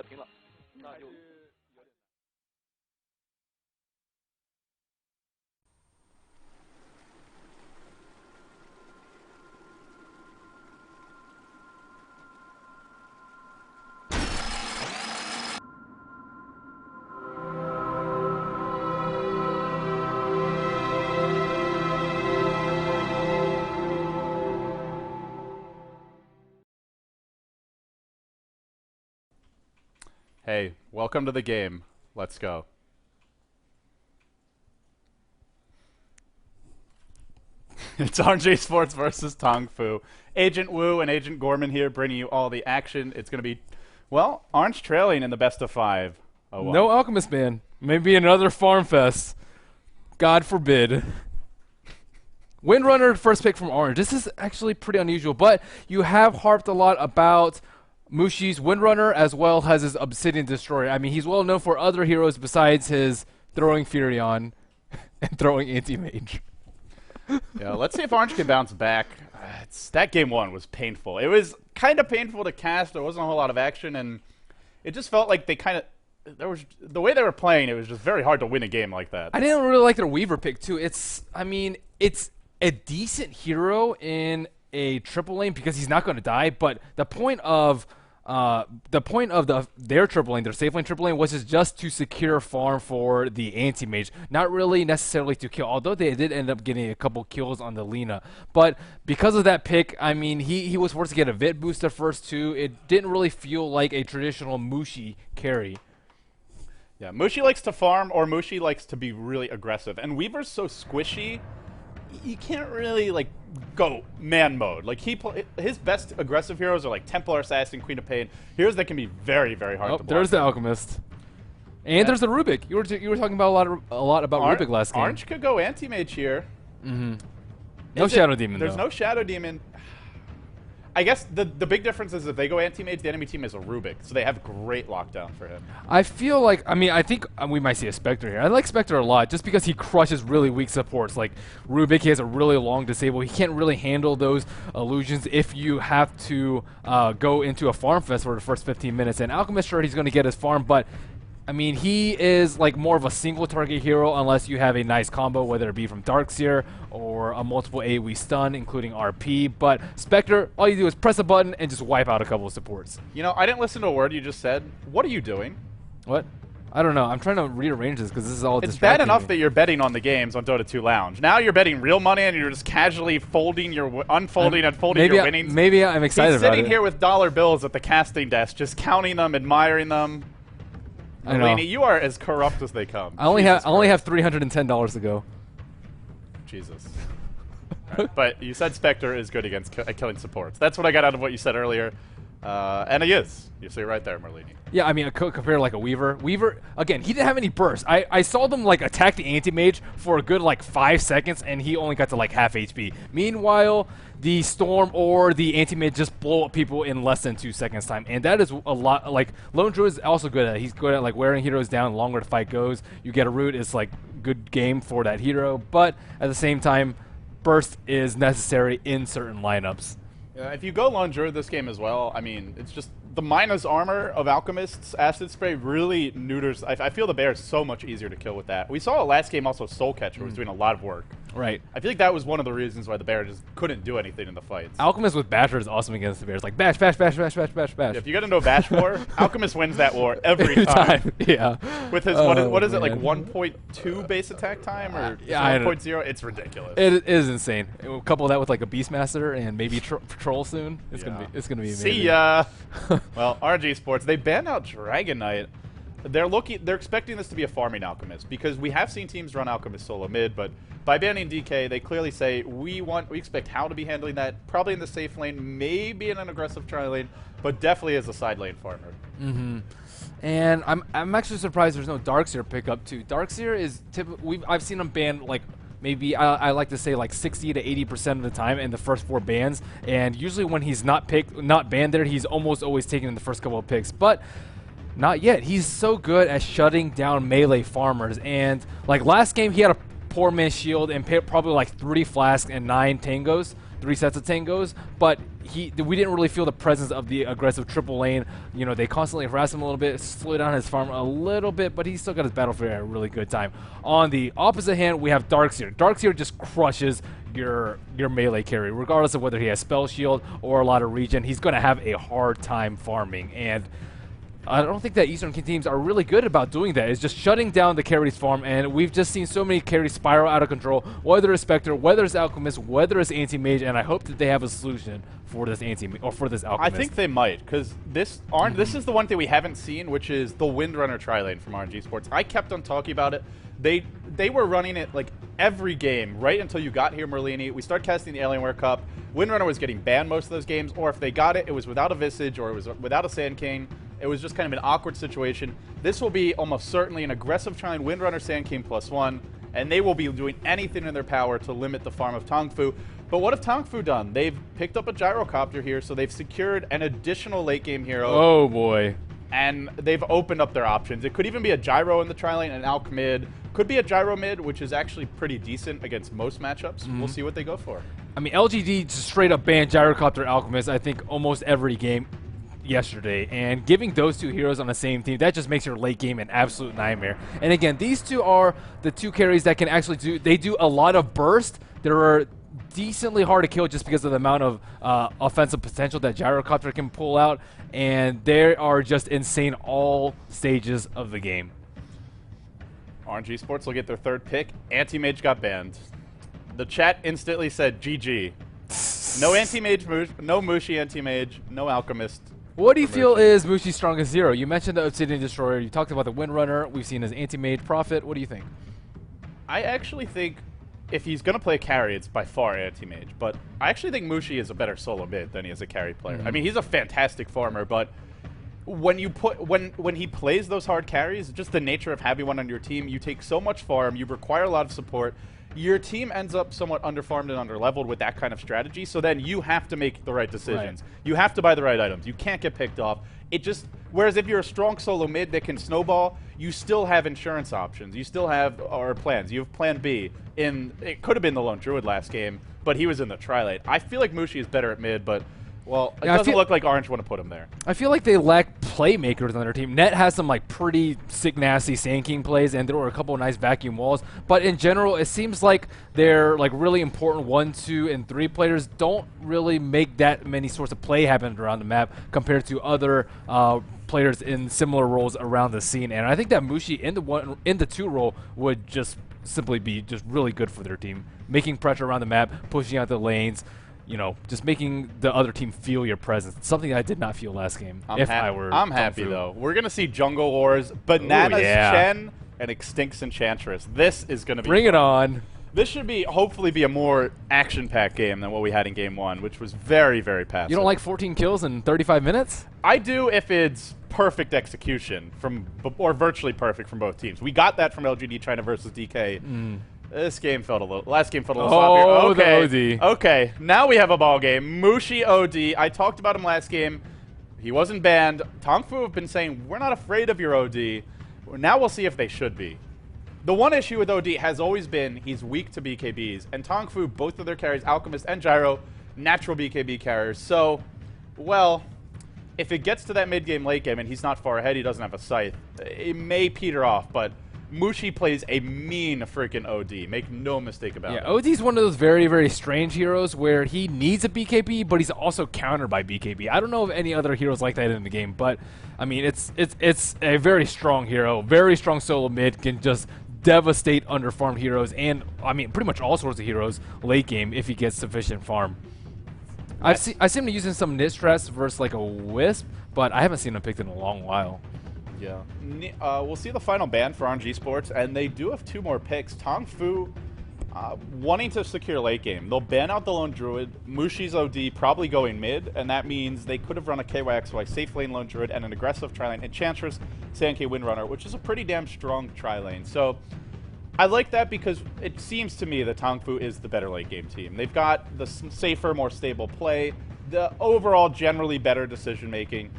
停了，那就。Hey, welcome to the game. Let's go. It's RNG Sports versus Tongfu. Agent Wu and Agent Gorman here bringing you all the action. It's going to be, well, Orange trailing in the best of 5. No Alchemist ban. Maybe another Farm Fest. God forbid. Windrunner, first pick from Orange. This is actually pretty unusual, but you have harped a lot about Mushi's Windrunner as well as his Obsidian Destroyer. I mean, he's well known for other heroes besides his throwing Furion and throwing Anti-Mage. Yeah, let's see if Orange can bounce back. That game 1 was painful. It was kind of painful to cast. There wasn't a whole lot of action, and it just felt like they kind of... the way they were playing, it was just very hard to win a game like that. I didn't really like their Weaver pick, too. It's a decent hero in a triple lane because he's not going to die, but the point of their triple lane, their safe lane triple lane, was just to secure farm for the anti-mage, not really necessarily to kill, although they did end up getting a couple kills on the Lina. But because of that pick, I mean, he was forced to get a Vit boost the first 2. It didn't really feel like a traditional Mushi carry. Yeah, Mushi likes to farm, or Mushi likes to be really aggressive, and Weaver's so squishy, you can't really, like, go man mode. Like, his best aggressive heroes are like Templar Assassin, Queen of Pain, heroes that can be very, very hard to block. There's the Alchemist. And there's the Rubik. You were talking about a lot about Rubik last game. Orange could go anti-mage here. No Shadow Demon, There's no Shadow Demon. I guess the big difference is if they go anti-mage, the enemy team is a Rubik, so they have great lockdown for him. I feel like, I think we might see a Spectre here. I like Spectre a lot just because he crushes really weak supports. Like Rubik, he has a really long disable. He can't really handle those illusions if you have to go into a farm fest for the first 15 minutes. And Alchemist, sure, he's going to get his farm, but I mean, he is like more of a single target hero unless you have a nice combo, whether it be from Darkseer or a multiple AoE stun, including RP. But Spectre, all you do is press a button and just wipe out a couple of supports. You know, I didn't listen to a word you just said. What are you doing? What? I don't know. I'm trying to rearrange this because this is all It's distracting bad enough me. that you're betting on the games on Dota 2 Lounge. Now you're betting real money and you're just casually folding your unfolding and folding your winnings. Maybe I'm excited He's about it. sitting here with dollar bills at the casting desk, just counting them, admiring them. I know. Melanie, you are as corrupt as they come. I only have $310 to go. Jesus. Right. But you said Spectre is good against killing supports. That's what I got out of what you said earlier. And he is. You see right there, Merlini. Yeah, I mean, compare like a Weaver. Weaver, again, he didn't have any burst. I saw them like attack the anti-mage for a good like 5 seconds, and he only got to like half HP. Meanwhile, the Storm or the anti-mage just blow up people in less than 2 seconds time, and that is a lot. Like Lone Druid is also good at it. He's good at like wearing heroes down. The longer the fight goes, you get a root. It's like good game for that hero, but at the same time, burst is necessary in certain lineups. If you go Lone Druid this game as well, I mean, it's just the minus armor of Alchemist's Acid Spray really neuters. I feel the bear is so much easier to kill with that. We saw last game also Soul Catcher was doing a lot of work. Right. I feel like that was one of the reasons why the bear just couldn't do anything in the fights. Alchemist with Basher is awesome against the bears. Like bash, bash, bash, bash, bash, bash, bash. Yeah, if you get into a bash war, Alchemist wins that war every time. Yeah. With his, what is it, like 1.2 base attack time? Or 1.0? It's ridiculous. It is insane. We'll couple that with like a Beastmaster and maybe Patrol soon. It's gonna be amazing. See ya. Well, RG Sports, they banned out Dragon Knight. They're expecting this to be a farming Alchemist because we have seen teams run Alchemist solo mid, but by banning DK, they clearly say we expect Hao to be handling that, probably in the safe lane, maybe in an aggressive tri lane, but definitely as a side lane farmer. And I'm actually surprised there's no Darkseer pickup too. Darkseer is I've seen him banned like maybe I like to say like 60 to 80% of the time in the first 4 bans, and usually when he's not banned there, he's almost always taken in the first couple of picks, but not yet. He's so good at shutting down melee farmers, and like last game he had a poor man's shield and probably like 3 flasks and 9 tangos, 3 sets of tangos, but we didn't really feel the presence of the aggressive triple lane. You know, they constantly harass him a little bit, slow down his farm a little bit, but he still got his Battlefield at a really good time. On the opposite hand, we have Darkseer. Darkseer just crushes your melee carry, regardless of whether he has Spell Shield or a lot of regen. He's going to have a hard time farming, and I don't think that Eastern teams are really good about doing that. It's just shutting down the carries farm, and we've just seen so many carries spiral out of control, whether it's Spectre, whether it's Alchemist, whether it's Anti-Mage, and I hope that they have a solution for this for this Alchemist. I think they might, because this is the one thing we haven't seen, which is the Windrunner tri-lane from RNG Sports. I kept on talking about it. They were running it like every game right until you got here, Merlini. We started casting the Alienware Cup. Windrunner was getting banned most of those games, or if they got it, it was without a Visage or it was without a Sand King. It was just kind of an awkward situation. This will be almost certainly an aggressive try Windrunner Sand King +1, and they will be doing anything in their power to limit the farm of Tongfu. But what have Tongfu done? They've picked up a Gyrocopter here, so they've secured an additional late game hero. Oh boy. And they've opened up their options. It could even be a Gyro in the tri-lane, an Alch mid. Could be a Gyro mid, which is actually pretty decent against most matchups. We'll see what they go for. I mean, LGD just straight up banned Gyrocopter Alchemist, I think, almost every game yesterday, and giving those two heroes on the same team, that just makes your late game an absolute nightmare. And again, these two are the two carries that can actually do a lot of burst. They're decently hard to kill just because of the amount of offensive potential that Gyrocopter can pull out, and they are just insane all stages of the game. RNG Sports will get their third pick. Anti-Mage got banned. The chat instantly said GG. No Anti-Mage, no Mushi Anti-Mage, no Alchemist. What do you feel is Mushi's strongest hero? You mentioned the Obsidian Destroyer. You talked about the Windrunner. We've seen his Anti-Mage Prophet. What do you think? I actually think if he's going to play carry, it's by far Anti-Mage. But I actually think Mushi is a better solo mid than he is a carry player. I mean, he's a fantastic farmer, but when you when he plays those hard carries, just the nature of having one on your team, you take so much farm, you require a lot of support. Your team ends up somewhat underfarmed and underleveled with that kind of strategy, so then you have to make the right decisions. Right. You have to buy the right items. You can't get picked off. Whereas if you're a strong solo mid that can snowball, you still have insurance options. You still have, or plans. You have plan B. It could have been the Lone Druid last game, but he was in the tri-lane. I feel like Mushi is better at mid, but well, it doesn't look like Orange want to put him there. I feel like they lack playmakers on their team. Net has some like pretty sick, nasty Sand King plays, and there were a couple of nice vacuum walls. But in general, it seems like their like really important 1, 2, and 3 players don't really make that many sorts of play happen around the map compared to other players in similar roles around the scene. And I think that Mushi in the 2 role would just simply be just really good for their team, making pressure around the map, pushing out the lanes. You know, just making the other team feel your presence. Something I did not feel last game. I'm happy, though. We're going to see Jungle Wars, Bananas Chen, and Extincts Enchantress. This is going to be Bring it on. This should hopefully be a more action-packed game than what we had in Game 1, which was very, very passive. You don't like 14 kills in 35 minutes? I do if it's perfect execution, or virtually perfect from both teams. We got that from LGD China versus DK. Last game felt a little sloppier. Okay. The OD. Okay, now we have a ball game. Mushi OD. I talked about him last game. He wasn't banned. Tongfu have been saying, we're not afraid of your OD. Now we'll see if they should be. The one issue with OD has always been he's weak to BKBs. And Tongfu, both of their carries, Alchemist and Gyro, natural BKB carriers. So, well, if it gets to that mid-game, late game, and he's not far ahead, he doesn't have a scythe, it may peter off, but Mushi plays a mean freaking OD. Make no mistake about it. Yeah, OD's one of those very, very strange heroes where he needs a BKB, but he's also countered by BKB. I don't know of any other heroes like that in the game, but I mean, it's a very strong hero, very strong solo mid, can just devastate underfarmed heroes, and I mean, pretty much all sorts of heroes late game if he gets sufficient farm. I see him using some Nit stress versus like a Wisp, but I haven't seen him picked in a long while. Yeah. We'll see the final ban for RNG Sports, and they do have 2 more picks. Tongfu wanting to secure late game. They'll ban out the Lone Druid, Mushi's OD probably going mid, and that means they could have run a KYXY safe lane Lone Druid and an aggressive tri-lane Enchantress, Sand-K Windrunner, which is a pretty damn strong tri-lane. So I like that because it seems to me that Tongfu is the better late game team. They've got the safer, more stable play, the overall generally better decision making.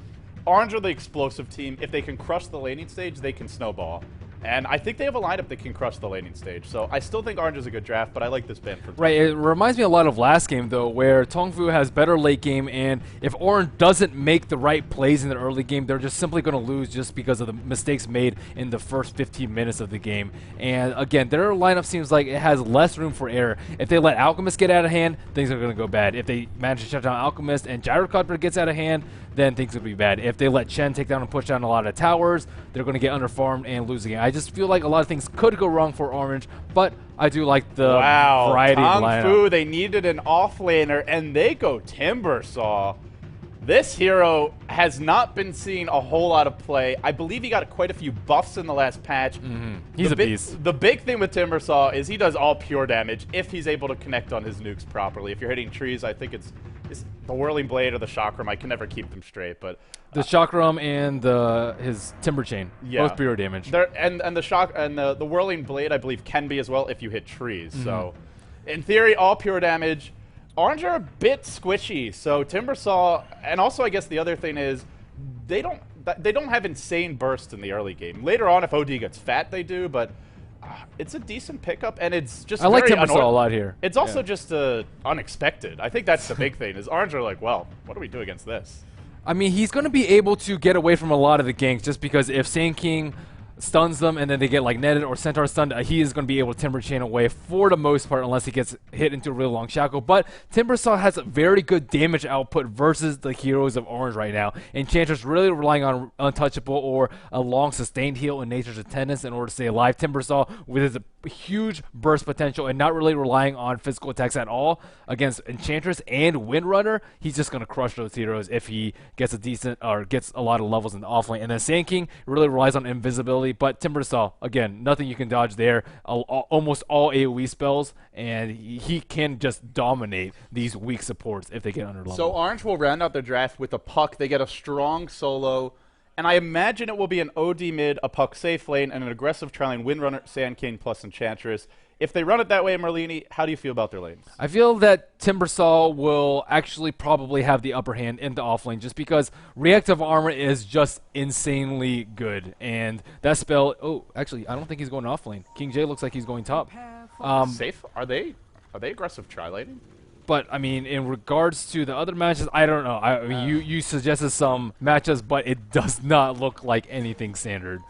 Orange are the explosive team. If they can crush the laning stage, they can snowball. And I think they have a lineup that can crush the laning stage. So I still think Orange is a good draft, but I like this ban for Tongfu. Right, it reminds me a lot of last game, though, where Tongfu has better late game, and if Orange doesn't make the right plays in the early game, they're just simply going to lose just because of the mistakes made in the first 15 minutes of the game. And again, their lineup seems like it has less room for error. If they let Alchemist get out of hand, things are going to go bad. If they manage to shut down Alchemist and Gyrocopter gets out of hand, then things will be bad. If they let Chen take down and push down a lot of towers, they're going to get underfarmed and lose again. I just feel like a lot of things could go wrong for Orange, but I do like the variety of lineup. Tongfu, they needed an offlaner, and they go Timbersaw. This hero has not been seeing a whole lot of play. I believe he got quite a few buffs in the last patch. He's a beast. The big thing with Timbersaw is he does all pure damage if he's able to connect on his nukes properly. If you're hitting trees, I think it's the Whirling Blade or the Chakram. I can never keep them straight, but the Chakram and his Timber Chain, both pure damage. And the Whirling Blade, I believe, can be as well if you hit trees. So, in theory, all pure damage. Orange are a bit squishy, so Timbersaw, and also I guess the other thing is they don't have insane bursts in the early game. Later on, if OD gets fat, they do, but it's a decent pickup, and it's just I like Timbersaw a lot here. It's also just unexpected. I think that's the big thing, is Orange are like, well, what do we do against this? I mean, he's going to be able to get away from a lot of the ganks just because if Sand King stuns them and then they get like netted or Centaur stunned, he is going to be able to Timber Chain away for the most part unless he gets hit into a really long shackle. But Timbersaw has a very good damage output versus the heroes of Orange right now. Enchantress really relying on Untouchable or a long sustained heal in Nature's Attendance in order to stay alive. Timbersaw with his huge burst potential and not really relying on physical attacks at all against Enchantress and Windrunner, he's just going to crush those heroes if he gets a decent or gets a lot of levels in the offlane. And then Sand King really relies on invisibility, but Timbersaw, again, nothing you can dodge there. Almost all AoE spells, and he can just dominate these weak supports if they get under level. So Orange will round out their draft with a Puck. They get a strong solo, and I imagine it will be an OD mid, a Puck safe lane, and an aggressive trialing Windrunner, Sand King plus Enchantress. If they run it that way, Merlini, how do you feel about their lanes? I feel that Timbersaw will actually probably have the upper hand in the offlane just because Reactive Armor is just insanely good. And that spell, oh, actually, I don't think he's going offlane. King J looks like he's going top. Safe? Are they aggressive tri-laning? But, I mean, in regards to the other matches, I don't know. I mean, you suggested some matches, but it does not look like anything standard.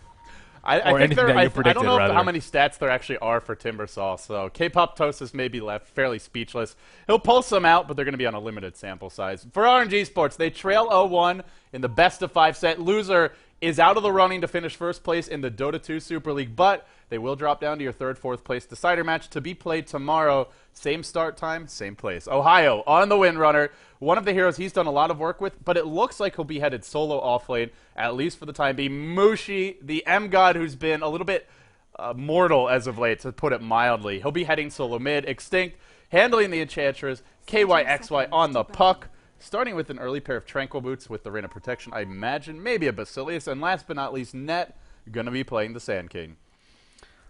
I think I don't know how many stats there actually are for Timbersaw, so K-Pop-Tosis may be left fairly speechless. He'll pulse them out, but they're going to be on a limited sample size. For RNG Sports, they trail 0-1 in the best-of-5 set. Loser is out of the running to finish first place in the Dota 2 Super League, but they will drop down to your third, fourth place decider match to be played tomorrow. Same start time, same place. Ohio on the Windrunner. One of the heroes he's done a lot of work with, but it looks like he'll be headed solo offlane, at least for the time being. Mushi, the M-God, who's been a little bit mortal as of late, to put it mildly. He'll be heading solo mid. Extinct, handling the Enchantress. KYXY on the Puck. Starting with an early pair of Tranquil Boots with the Rain of Protection, I imagine. Maybe a Basilius. And last but not least, Net, going to be playing the Sand King.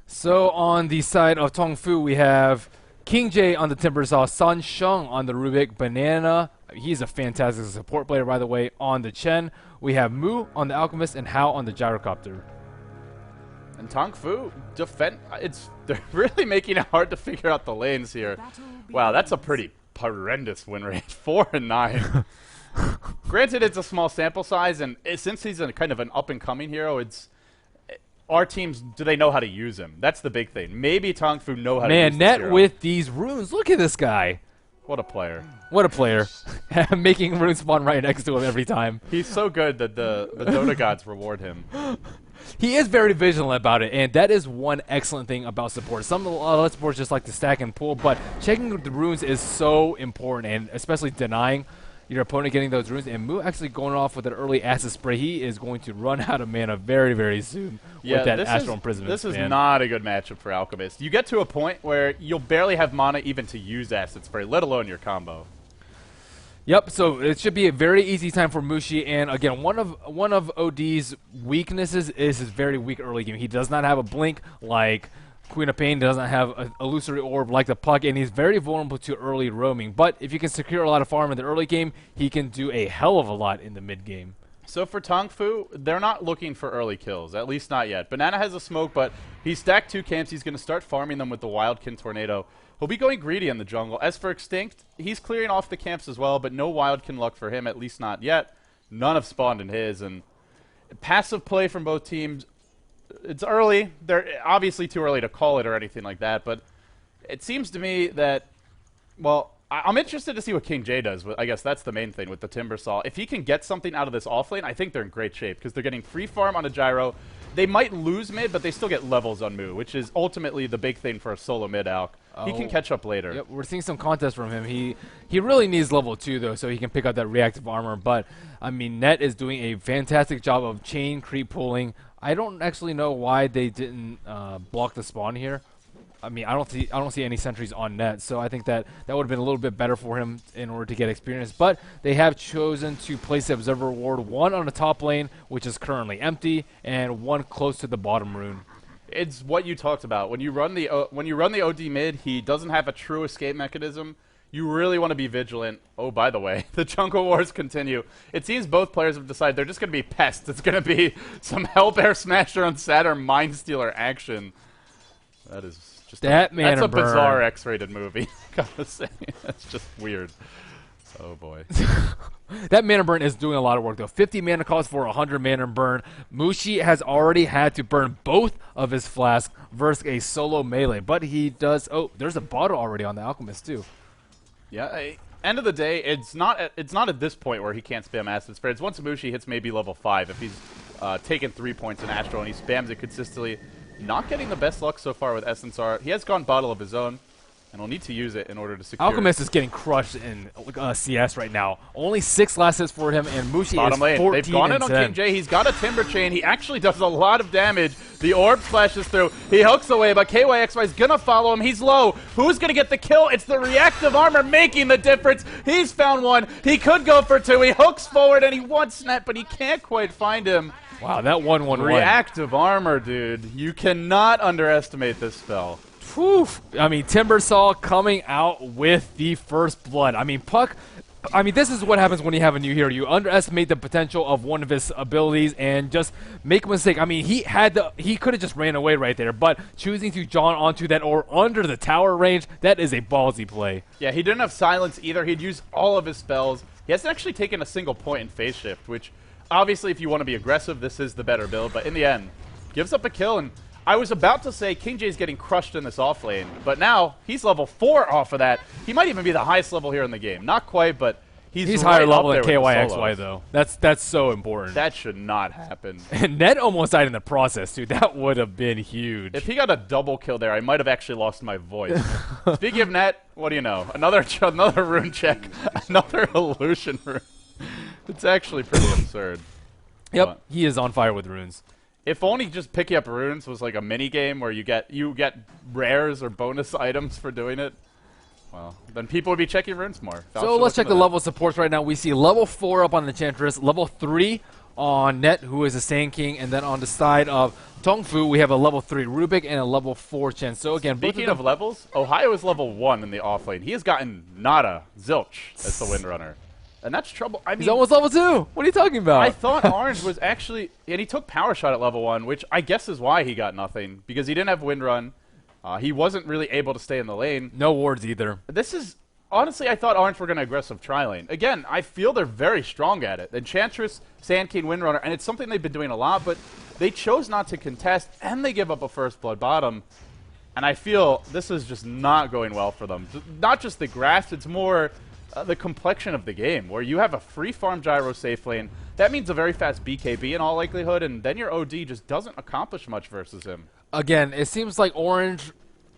So on the side of Tongfu, we have King J on the Timbersaw, Sun Sheng on the Rubik, Banana, he's a fantastic support player, by the way, on the Chen. We have Mu on the Alchemist and Hao on the Gyrocopter. And Tongfu, they're really making it hard to figure out the lanes here. Wow, that's a pretty horrendous win rate, 4-9. Granted, it's a small sample size, and since he's kind of an up-and-coming hero, our teams, do they know how to use him? That's the big thing. Maybe Tongfu know how to use this Net hero. with these runes. Look at this guy. What a player. What a player. Making rune spawn right next to him every time. He's so good that the Dota gods reward him. He is very vigilant about it, and that is one excellent thing about support. Some other supports just like to stack and pull, but checking the runes is so important, and especially denying your opponent getting those runes. And Mu actually going off with an early acid spray. He is going to run out of mana very, very soon with that Astral Imprisonment. This is not a good matchup for Alchemist. You get to a point where you'll barely have mana even to use acid spray, let alone your combo. Yep, so it should be a very easy time for Mushi, and again, one of OD's weaknesses is his very weak early game. He does not have a blink like Queen of Pain, doesn't have an illusory orb like the Puck, and he's very vulnerable to early roaming. But if you can secure a lot of farm in the early game, he can do a hell of a lot in the mid game. So for Tongfu, they're not looking for early kills, at least not yet. Banana has a smoke, but he's stacked 2 camps. He's going to start farming them with the Wildkin Tornado. He'll be going greedy in the jungle. As for Extinct, he's clearing off the camps as well, but no Wildkin luck for him, at least not yet. None have spawned in his, and passive play from both teams. It's early. They're obviously too early to call it or anything like that, but it seems to me that, well, I'm interested to see what King J does. I guess that's the main thing with the Timbersaw. If he can get something out of this offlane, I think they're in great shape because they're getting free farm on a gyro. They might lose mid, but they still get levels on Mu, which is ultimately the big thing for a solo mid alk. He can catch up later. Yep, we're seeing some contest from him. He really needs level 2 though, so he can pick up that reactive armor. But I mean, Net is doing a fantastic job of chain creep pulling. I don't actually know why they didn't block the spawn here. I mean, I don't see any sentries on Net, so I think that would have been a little bit better for him in order to get experience. But they have chosen to place the Observer Ward, 1 on the top lane, which is currently empty, and 1 close to the bottom rune. It's what you talked about. When you run the OD mid, he doesn't have a true escape mechanism. You really want to be vigilant. Oh, by the way, the jungle wars continue. It seems both players have decided they're just going to be pests. It's going to be some Hellbear Smasher on Saturn Mind Stealer action. That is just that's a bizarre X-rated movie. Gotta say, that's just weird. Oh boy. That mana burn is doing a lot of work though. 50 mana cost for 100 mana burn. Mushi has already had to burn both of his flasks versus a solo melee, but he does. Oh, there's a bottle already on the Alchemist too. Yeah. End of the day, it's not at this point where he can't spam acid spreads. Once Mushi hits maybe level 5, if he's taken 3 points in Astral and he spams it consistently. Not getting the best luck so far with SNSR. He has gone bottle of his own, and will need to use it in order to secure. Alchemist is getting crushed in CS right now. Only 6 last hits for him, and Mushi bottom is lane. 14 They've gone in on King J. He's got a Timber Chain. He actually does a lot of damage. The orb splashes through. He hooks away, but KYXY is going to follow him. He's low. Who's going to get the kill? It's the reactive armor making the difference. He's found 1. He could go for 2. He hooks forward, and he wants Snap, but he can't quite find him. Wow, that 1-1-1. Reactive armor, dude. You cannot underestimate this spell. Whew. I mean, Timbersaw coming out with the first blood. I mean, Puck, I mean, this is what happens when you have a new hero. You underestimate the potential of one of his abilities and just make a mistake. I mean, he could have just ran away right there, but choosing to jaunt onto that or under the tower range, that is a ballsy play. Yeah, he didn't have silence either. He'd used all of his spells. He hasn't actually taken a single point in phase shift, which obviously if you want to be aggressive, this is the better build, but in the end, gives up a kill. And I was about to say King J's getting crushed in this offlane, but now he's level 4 off of that. He might even be the highest level here in the game. Not quite, but he's right higher level than up there KYXY though. That's so important. That should not happen. And Ned almost died in the process, dude. That would have been huge. If he got a double kill there, I might have actually lost my voice. Speaking of Net, what do you know? Another rune check, another illusion rune. It's actually pretty absurd. Yep, but he is on fire with runes. If only just picking up runes was like a mini game where you get rares or bonus items for doing it. Well, then people would be checking runes more. So let's check the level supports right now. We see level 4 up on the Enchantress, level 3 on Net, who is a Sand King, and then on the side of Tongfu, we have a level 3 Rubik and a level 4 Chen. So again, speaking of levels, Ohio is level 1 in the offlane. He has gotten nada, zilch as the Windrunner. And that's trouble. I mean, he's almost level 2. What are you talking about? I thought Orange was actually, and he took Power Shot at level 1, which I guess is why he got nothing, because he didn't have Windrun. He wasn't really able to stay in the lane. No wards either. This is, honestly, I thought Orange were going to aggressive tri-lane. Again, I feel they're very strong at it. Enchantress, Sand King, Windrunner, and it's something they've been doing a lot, but they chose not to contest, and they give up a first blood bottom. And I feel this is just not going well for them. Not just the grasp, it's more the complexion of the game, where you have a free farm gyro safe lane. That means a very fast BKB in all likelihood, and then your OD just doesn't accomplish much versus him. Again, it seems like Orange,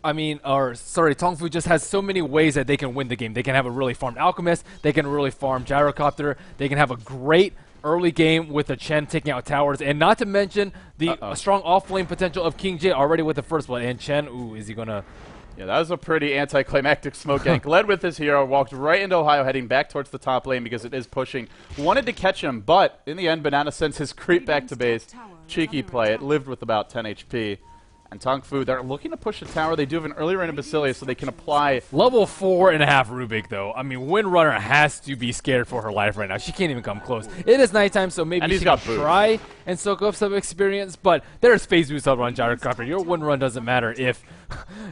Tongfu just has so many ways that they can win the game. They can have a really farmed Alchemist, they can really farm Gyrocopter, they can have a great early game with a Chen taking out towers, and not to mention the strong off-lane potential of King J already with the first blood. And Chen, ooh, is he gonna... Yeah, that was a pretty anticlimactic smoke gank. Led with his hero, walked right into Ohio, heading back towards the top lane because it is pushing. Wanted to catch him, but in the end, Banana sends his creep back to base. Cheeky play. It lived with about 10 HP. And Tongfu, they're looking to push the tower. They do have an early rain of Basilia, so they can apply. Level 4.5 Rubik, though. I mean, Windrunner has to be scared for her life right now. She can't even come close. It is nighttime, so maybe she can try and soak up some experience, but there's phase boost up on Gyrocopter. Your wind run doesn't matter if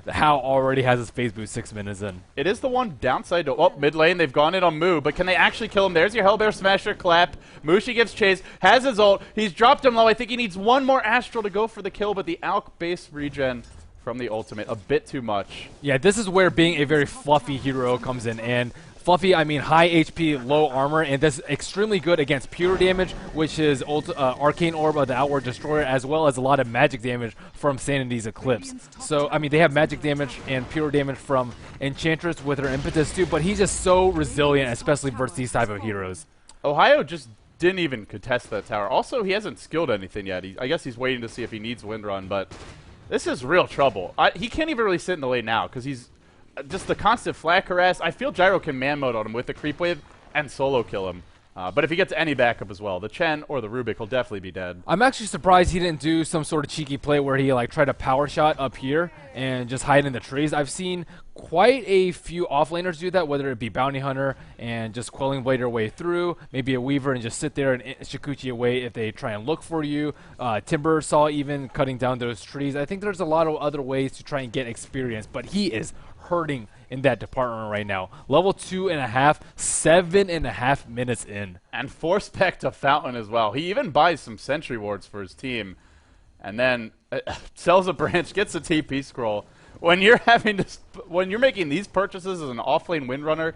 Hao already has his phase boost 6 minutes in. It is the one downside to, oh, mid lane, they've gone in on Mu, but can they actually kill him? There's your Hellbear Smasher clap. Mushi gives chase, has his ult. He's dropped him low. I think he needs one more Astral to go for the kill, but the Alk base regen from the ultimate, a bit too much. Yeah, this is where being a very fluffy hero comes in, and fluffy, I mean high HP, low armor, and that's extremely good against pure damage, which is Arcane Orb of the Outward Destroyer, as well as a lot of magic damage from Sanity's Eclipse. So, I mean, they have magic damage and pure damage from Enchantress with her impetus too, but he's just so resilient, especially versus these type of heroes. Ohio just didn't even contest that tower. Also, he hasn't skilled anything yet. I guess he's waiting to see if he needs Windrun, but this is real trouble. He can't even really sit in the lane now because he's just the constant flak harass. I feel Gyro can man mode on him with the creep wave and solo kill him. But if he gets any backup as well, the Chen or the Rubik will definitely be dead. I'm actually surprised he didn't do some sort of cheeky play where he like tried a power shot up here and just hide in the trees. I've seen quite a few offlaners do that, whether it be Bounty Hunter and just Quelling Blade their way through, maybe a Weaver and just sit there and Shikuchi away if they try and look for you. Timber saw even cutting down those trees. I think there's a lot of other ways to try and get experience, but he is hurting in that department right now. Level 2.5, 7.5 minutes in. And force back to Fountain as well. He even buys some sentry wards for his team. And then sells a branch, gets a TP scroll. When you're having to, when you're making these purchases as an offlane windrunner,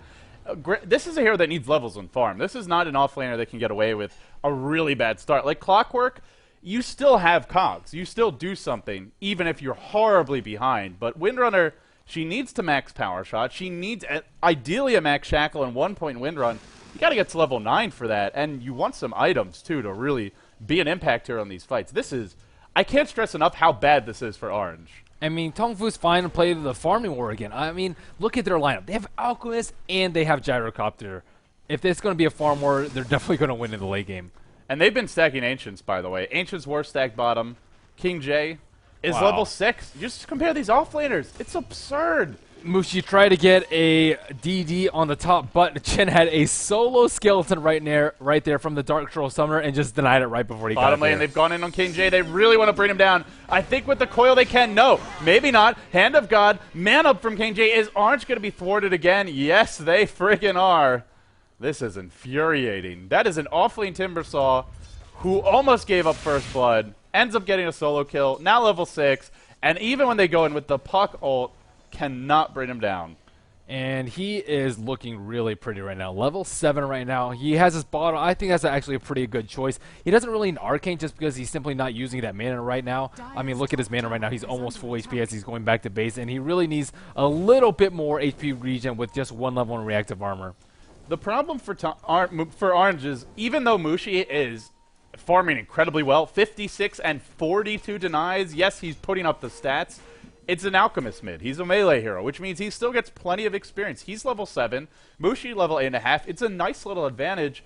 this is a hero that needs levels on farm. This is not an offlaner that can get away with a really bad start. Like Clockwork, you still have cogs. You still do something, even if you're horribly behind. But Windrunner, she needs to max power shot. She needs ideally a max shackle and 1 point wind run. You got to get to level 9 for that, and you want some items too to really be an impact here on these fights. This is, I can't stress enough how bad this is for Orange. I mean, Tongfu's fine to play the farming war again. I mean, look at their lineup. They have Alchemist and they have Gyrocopter. If it's going to be a farm war, they're definitely going to win in the late game. And they've been stacking Ancients, by the way. Ancients were stacked bottom. King J is level 6. Just compare these offlaners. It's absurd. Mushi tried to get a DD on the top, but Chen had a solo skeleton right there from the Dark Troll Summoner and just denied it right before he got bottom there. lane, they've gone in on King J. They really want to bring him down. I think with the coil they can. No, maybe not. Hand of God, man up from King J. Is Orange going to be thwarted again? Yes, they friggin' are. This is infuriating. That is an offlane Timbersaw who almost gave up first blood, ends up getting a solo kill, now level 6, and even when they go in with the Puck ult, cannot bring him down. And he is looking really pretty right now. Level 7 right now. He has his bottle. I think that's actually a pretty good choice. He doesn't really need Arcane just because he's simply not using that mana right now. I mean, look at his mana right now. He's almost full HP as he's going back to base, and he really needs a little bit more HP regen with just 1 level in reactive armor. The problem for Orange is, even though Mushi is farming incredibly well, 56 and 42 denies, yes, he's putting up the stats. It's an Alchemist mid. He's a melee hero, which means he still gets plenty of experience. He's level 7, Mushi level 8.5. It's a nice little advantage.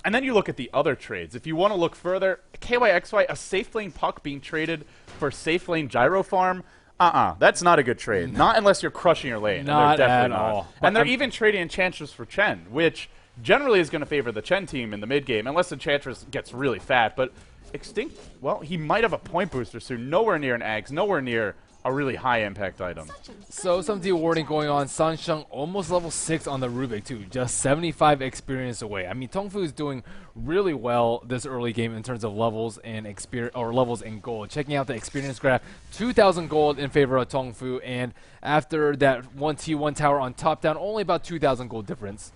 And then you look at the other trades. If you want to look further, KYXY, a safe lane Puck being traded for safe lane Gyro farm. That's not a good trade. Not unless you're crushing your lane. Not at all. And they're even trading Enchantress for Chen, which generally is going to favor the Chen team in the mid game, unless Enchantress gets really fat. But Extinct, well, he might have a point booster soon. Nowhere near an Axe, nowhere near a really high impact item. So some de-warding going on. Sansheng almost level 6 on the Rubik too, just 75 experience away. I mean, Tongfu is doing really well this early game in terms of levels and experience, or levels in gold. Checking out the experience graph, 2,000 gold in favor of Tongfu, and after that 1T1 tower on top down, only about 2,000 gold difference.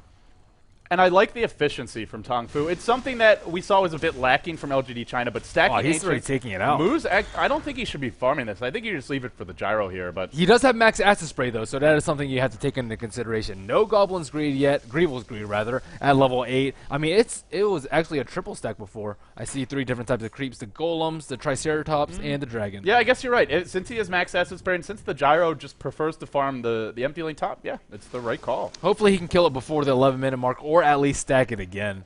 And I like the efficiency from Tongfu. It's something that we saw was a bit lacking from LGD China, but stacking he's already taking it out. Moves, I don't think he should be farming this. I think you just leave it for the Gyro here. But he does have max acid spray though, so that is something you have to take into consideration. No Goblin's Greed yet, Greevil's Greed rather, at level 8. I mean, it was actually a triple stack before. I see 3 different types of creeps: the Golems, the Triceratops, and the Dragon. Yeah, I guess you're right. Since he has max acid spray, and since the Gyro just prefers to farm the empty lane top, yeah, it's the right call. Hopefully he can kill it before the 11-minute mark, or at least stack it again.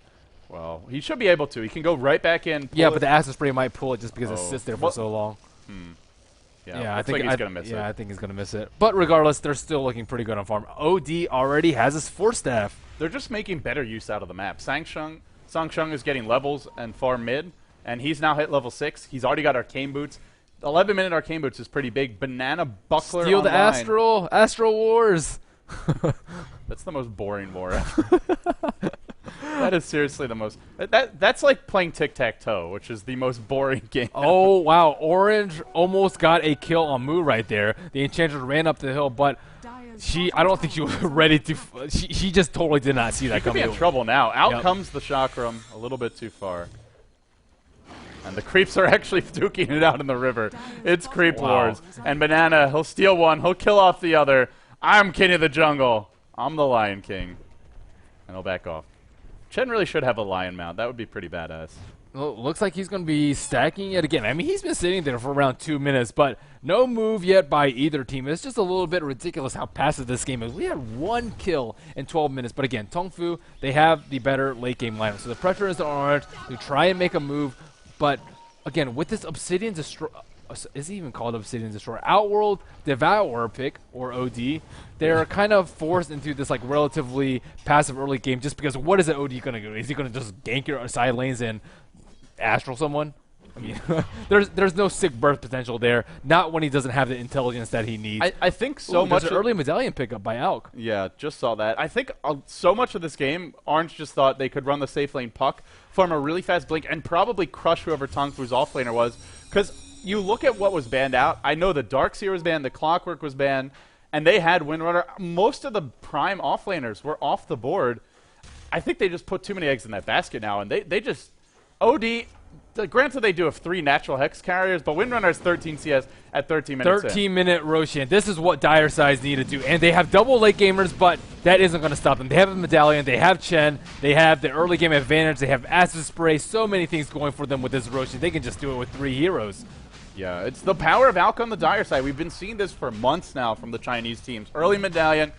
Well, he should be able to. He can go right back in. Yeah, but the acid spray might pull it just because it sits there for so long. Yeah, I think he's going to miss it. Yeah, I think he's going to miss it. But regardless, they're still looking pretty good on farm. OD already has his 4-staff. They're just making better use out of the map. Sangsheng is getting levels and farm mid, and he's now hit level 6. He's already got Arcane Boots. 11-minute Arcane Boots is pretty big. Banana Buckler Steal the online. Astral Wars. That's the most boring war ever. That is seriously the most... That's like playing tic-tac-toe, which is the most boring game. Oh, wow. Orange almost got a kill on Moo right there. The Enchantress ran up the hill, but I don't think she was ready to... She just totally did not see that coming. She could be in trouble now. Out comes the Chakram a little bit too far. And the creeps are actually duking it out in the river. It's creep wars. And Banana, he'll steal one. He'll kill off the other. I'm king of the jungle. I'm the Lion King. And he'll back off. Chen really should have a lion mount. That would be pretty badass. Well, looks like he's going to be stacking it again. I mean, he's been sitting there for around 2 minutes, but no move yet by either team. It's just a little bit ridiculous how passive this game is. We had 1 kill in 12 minutes, but again, Tongfu, they have the better late game lineup. So the pressure is on Orange to try and make a move, but again, with this Obsidian Destroyer, is he even called Obsidian Destroyer? Outworld Devourer pick, or OD, they're kind of forced into this like relatively passive early game just because what is the OD going to do? Is he going to just gank your side lanes and astral someone? I mean, there's no sick burst potential there. Not when he doesn't have the intelligence that he needs. I think so much. There's an early medallion pickup by Alk. Yeah, just saw that. I think so much of this game, Orange just thought they could run the safe lane puck, farm a really fast blink, and probably crush whoever Tongfu's offlaner was. Because you look at what was banned out. I know the Darkseer was banned, the Clockwork was banned, and they had Windrunner. Most of the prime offlaners were off the board. I think they just put too many eggs in that basket now, and they just... OD... Granted, they do have 3 natural Hex carriers, but Windrunner has 13 CS at 13 minutes 13-minute Roshan. This is what Dire Sides need to do. And they have double late gamers, but that isn't going to stop them. They have a Medallion. They have Chen. They have the early game advantage. They have Acid Spray. So many things going for them with this Roshan. They can just do it with 3 heroes. Yeah, it's the power of Alk on the Dire side. We've been seeing this for months now from the Chinese teams. Early Medallion.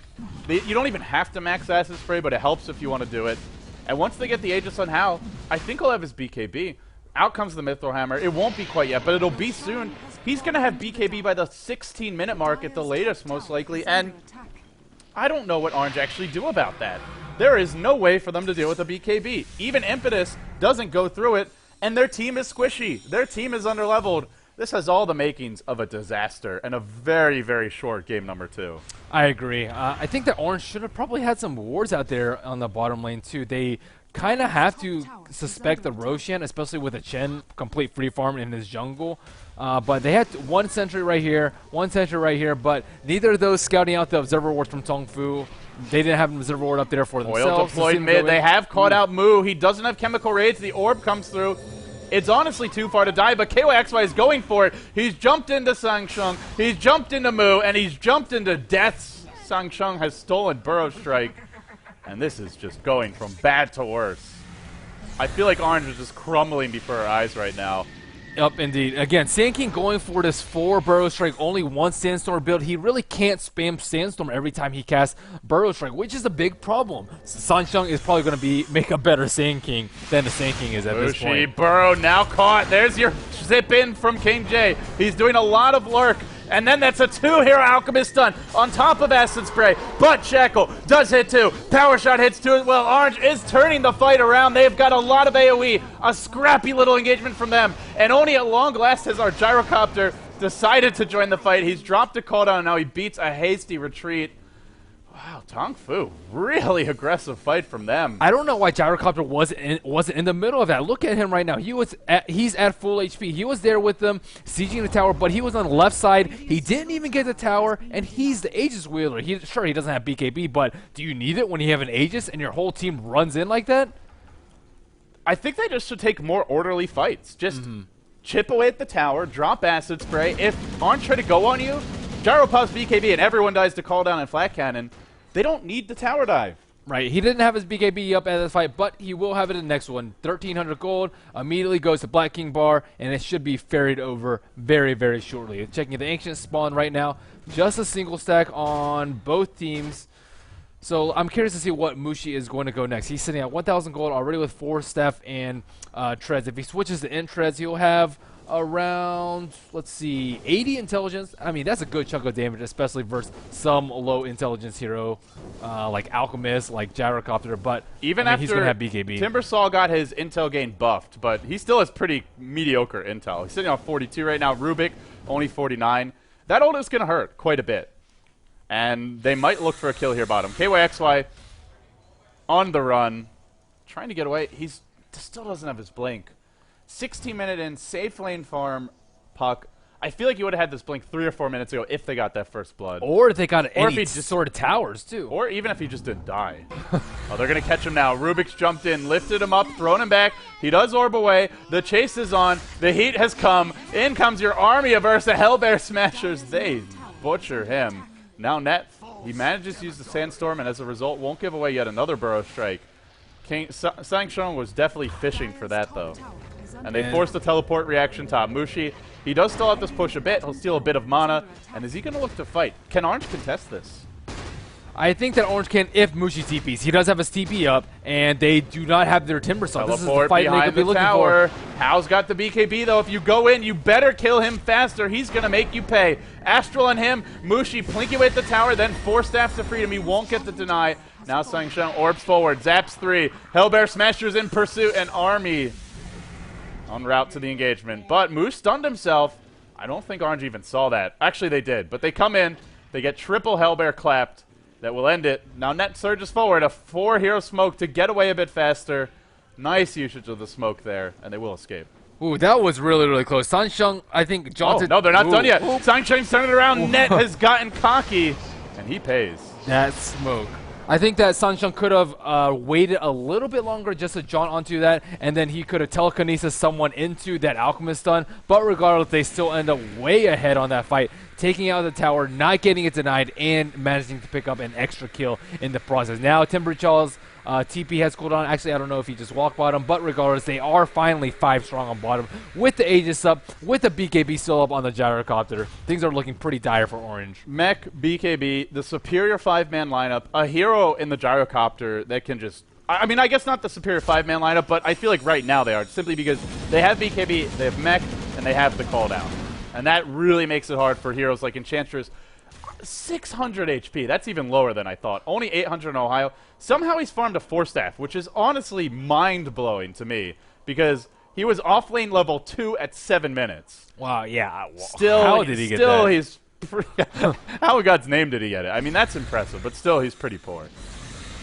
You don't even have to max Acid Spray, but it helps if you want to do it. And once they get the Aegis on Hal, I think he'll have his BKB. Out comes the Mithril Hammer. It won't be quite yet, but it'll be soon. He's going to have BKB by the 16-minute mark at the latest, most likely. And I don't know what Orange actually do about that. There is no way for them to deal with a BKB. Even Impetus doesn't go through it, and their team is squishy. Their team is underleveled. This has all the makings of a disaster and a very, very short game number 2. I agree. I think that Orange should have probably had some wards out there on the bottom lane, too. They kind of have to suspect the Roshan, especially with a Chen complete free farm in his jungle. But they had 1 sentry right here, 1 sentry right here, but neither of those scouting out the observer wards from Tongfu. They didn't have an observer ward up there for themselves. Oil deployed mid. They have caught out Moo. He doesn't have chemical raids. The orb comes through. It's honestly too far to die, but KYXY is going for it. He's jumped into Sangsheng. He's jumped into Moo, and he's jumped into death. Sangsheng has stolen Burrow Strike. And this is just going from bad to worse. I feel like Orange is just crumbling before our eyes right now. Yep, indeed. Again, Sand King going for this 4 Burrow Strike, only 1 Sandstorm build. He really can't spam Sandstorm every time he casts Burrow Strike, which is a big problem. Sansheng is probably going to make a better Sand King than the Sand King is at this point. Burrow now caught. There's your zip in from King J. He's doing a lot of lurk. And then that's a 2-hero Alchemist stun on top of Acid Spray. But Shackle does hit 2. Power Shot hits 2 as well. Orange is turning the fight around. They've got a lot of AoE. A scrappy little engagement from them. And only at long last has our Gyrocopter decided to join the fight. He's dropped a cooldown and now he beats a hasty retreat. Wow, Tongfu, really aggressive fight from them. I don't know why Gyrocopter wasn't in the middle of that. Look at him right now. He's at full HP. He was there with them, sieging the tower, but he was on the left side. He didn't even get the tower, and he's the Aegis wielder. Sure, he doesn't have BKB, but do you need it when you have an Aegis and your whole team runs in like that? I think they just should take more orderly fights. Just chip away at the tower, drop Acid Spray. If Orange try to go on you, Gyro pops BKB and everyone dies to call down and flat cannon. They don't need the tower dive. Right, he didn't have his BKB up at the fight, but he will have it in the next one. 1,300 gold, immediately goes to Black King Bar, and it should be ferried over very, very shortly. Checking the Ancient spawn right now, just a single stack on both teams. So I'm curious to see what Mushi is going to go next. He's sitting at 1,000 gold already with 4 staff and treads. If he switches to int treads, he'll have around, let's see, 80 intelligence. I mean, that's a good chunk of damage, especially versus some low intelligence hero like Alchemist, like Gyrocopter. But even I mean, after he's going to have BKB. Timbersaw got his intel gain buffed, but he still has pretty mediocre intel. He's sitting on 42 right now. Rubik, only 49. That ult is going to hurt quite a bit. And they might look for a kill here bottom. KYXY on the run, trying to get away. He still doesn't have his blink. 16-minute in, safe lane farm, Puck. I feel like you would have had this blink 3 or 4 minutes ago if they got that first blood. Or if they got or any if he just sort of towers, too. Or even if he just didn't die. Oh, they're going to catch him now. Rubik's jumped in, lifted him up, thrown him back. He does orb away. The chase is on. The heat has come. In comes your army of Ursa Hellbear Smashers. They butcher him. Now Net, he manages to use the Sandstorm, and as a result, won't give away yet another Burrow Strike. Sangsheng was definitely fishing for that, though. And they force the teleport reaction top. Mushi, he does still have this push a bit. He'll steal a bit of mana. And is he going to look to fight? Can Orange contest this? I think that Orange can if Mushi TPs. He does have his TP up, and they do not have their Timbersaw. This is the fight they could be looking for. Hao's got the BKB, though. If you go in, you better kill him faster. He's going to make you pay. Astral on him. Mushi plinky away at the tower, then 4 staffs to freedom. He won't get the deny. Now Sangsheng orbs forward. Zaps 3. Hellbear Smashers in pursuit, and Army en route to the engagement. But Moose stunned himself. I don't think Orange even saw that. Actually, they did. But they come in. They get triple Hellbear clapped. That will end it. Now Net surges forward. A 4-hero smoke to get away a bit faster. Nice usage of the smoke there. And they will escape. Ooh, that was really, really close. Sansheng, I think, Johnson. Oh, no, they're not done yet. Sangsheng's turning it around. Net has gotten cocky. And he pays. That smoke. I think that Sansheng could have waited a little bit longer just to jaunt onto that, and then he could have telekinesis someone into that Alchemist stun. But regardless, they still end up way ahead on that fight, taking out the tower, not getting it denied, and managing to pick up an extra kill in the process. Now, Timberchaw's TP has cooled on. Actually, I don't know if he just walked bottom, but regardless, they are finally 5 strong on bottom with the Aegis up, with the BKB still up on the Gyrocopter. Things are looking pretty dire for Orange. Mech, BKB, the superior 5-man lineup, a hero in the Gyrocopter that can just... I mean, I guess not the superior 5-man lineup, but I feel like right now they are, simply because they have BKB, they have Mech, and they have the call down. And that really makes it hard for heroes like Enchantress. 600 HP. That's even lower than I thought. Only 800 in Ohio. Somehow he's farmed a 4-staff, which is honestly mind-blowing to me, because he was off-lane level 2 at 7 minutes. Wow, yeah. Still, how did he get that? He's how in God's name did he get it? I mean, that's impressive, but still, he's pretty poor.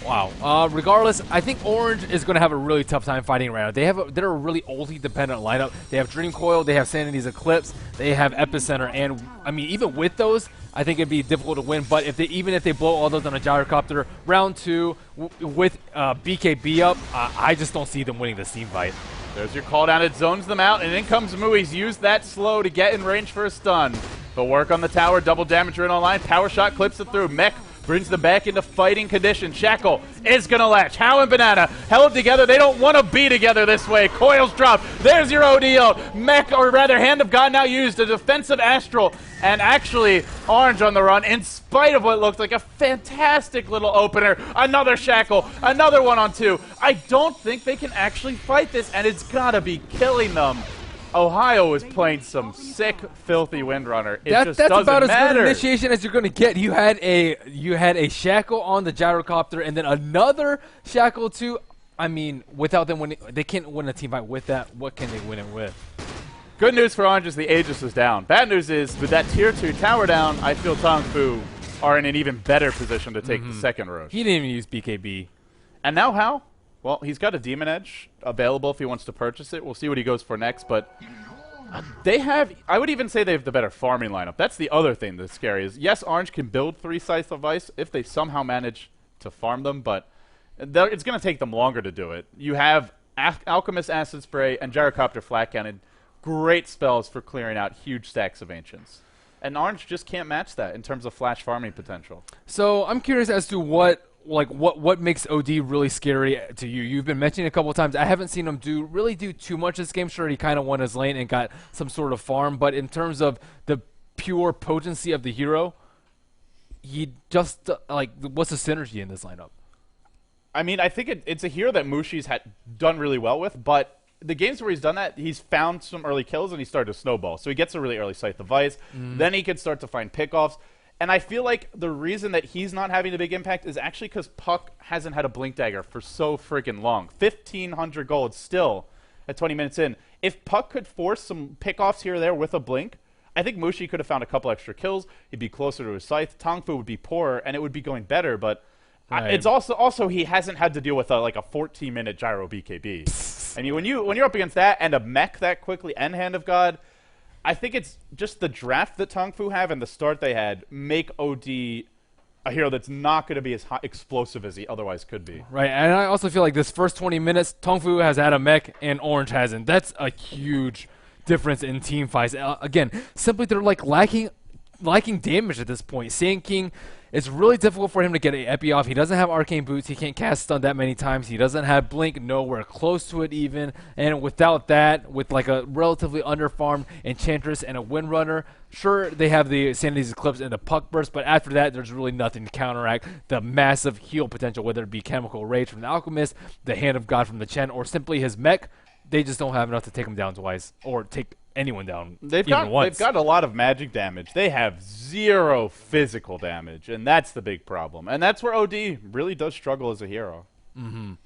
Wow. Regardless, I think Orange is going to have a really tough time fighting right now. They're a really ulti-dependent lineup. They have Dream Coil, they have Sanity's Eclipse, they have Epicenter, and I mean, even with those, I think it'd be difficult to win. But even if they blow all those on a Gyrocopter, round 2 with BKB up, I just don't see them winning this team fight. There's your call down. It zones them out, and in comes Moo. He's used that slow to get in range for a stun. But work on the tower, double damage in online. Power shot clips it through. Mech brings them back into fighting condition. Shackle is going to latch. Hao and Banana held together. They don't want to be together this way. Coils drop. There's your ODO. Mech, or rather Hand of God now used. A defensive Astral. And actually, Orange on the run, in spite of what looked like a fantastic little opener. Another Shackle. Another 1-on-2. I don't think they can actually fight this, and it's got to be killing them. Ohio is playing some sick, filthy Windrunner. That's about matter. As good initiation as you're going to get. You had a Shackle on the Gyrocopter, and then another Shackle too. I mean, without them winning, they can't win a team fight with that. What can they win it with? Good news for Orange is the Aegis is down. Bad news is, with that tier 2 tower down, I feel Tongfu are in an even better position to take the second Roche. He didn't even use BKB. And now how? Well, he's got a Demon Edge available if he wants to purchase it. We'll see what he goes for next, but they have, I would even say they have the better farming lineup. That's the other thing that's scary is, yes, Orange can build 3 Scythe of Ice if they somehow manage to farm them, but it's going to take them longer to do it. You have Alchemist Acid Spray and Gyrocopter Flat Cannon. Great spells for clearing out huge stacks of Ancients. And Orange just can't match that in terms of flash farming potential. So I'm curious as to what makes OD really scary to you. You've been mentioning a couple of times. I haven't seen him really do too much this game. Sure, he kind of won his lane and got some sort of farm, but in terms of the pure potency of the hero, he just what's the synergy in this lineup? I mean, I think it's a hero that Mushi's had done really well with, but the games where he's done that, he's found some early kills and he started to snowball. So he gets a really early Scythe device. Then he can start to find pickoffs. And I feel like the reason that he's not having the big impact is actually because Puck hasn't had a Blink Dagger for so freaking long. 1,500 gold still at 20 minutes in. If Puck could force some pickoffs here or there with a Blink, I think Mushi could have found a couple extra kills. He'd be closer to his Scythe. Tongfu would be poorer, and it would be going better. But it's also he hasn't had to deal with like a 14-minute gyro BKB. And when you're up against that and a mech that quickly and Hand of God, I think it's just the draft that Tongfu have and the start they had make OD a hero that's not going to be as explosive as he otherwise could be. Right, and I also feel like this first 20 minutes, Tongfu has had a mech and Orange hasn't. That's a huge difference in team fights. Again, simply they're like lacking damage at this point. Sand King, it's really difficult for him to get an epi off. He doesn't have arcane boots. He can't cast stun that many times. He doesn't have blink nowhere close to it even. And without that, with like a relatively underfarmed Enchantress and a Windrunner, sure, they have the Sanity's Eclipse and the Puck Burst, but after that, there's really nothing to counteract the massive heal potential, whether it be Chemical Rage from the Alchemist, the Hand of God from the Chen, or simply his mech. They just don't have enough to take him down twice, or take anyone down they've once. They've got a lot of magic damage. They have 0 physical damage, and that's the big problem. And that's where OD really does struggle as a hero. I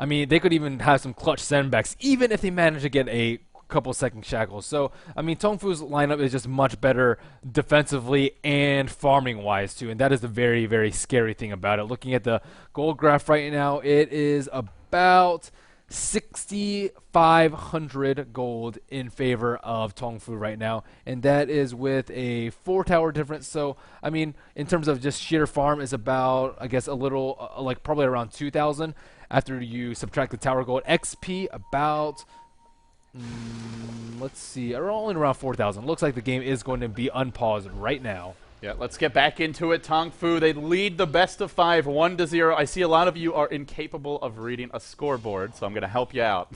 mean, they could even have some clutch sendbacks, even if they manage to get a couple second shackles. So, I mean, Tongfu's lineup is just much better defensively and farming-wise, too. And that is the very, very scary thing about it. Looking at the gold graph right now, it is about 6,500 gold in favor of Tongfu right now, and that is with a 4-tower difference. So, I mean, in terms of just sheer farm, is about, I guess, a little, like probably around 2,000 after you subtract the tower gold. XP about, let's see, only around 4,000. Looks like the game is going to be unpaused right now. Yeah, let's get back into it. Tongfu, they lead the best of 5, 1-0. I see a lot of you are incapable of reading a scoreboard, so I'm going to help you out.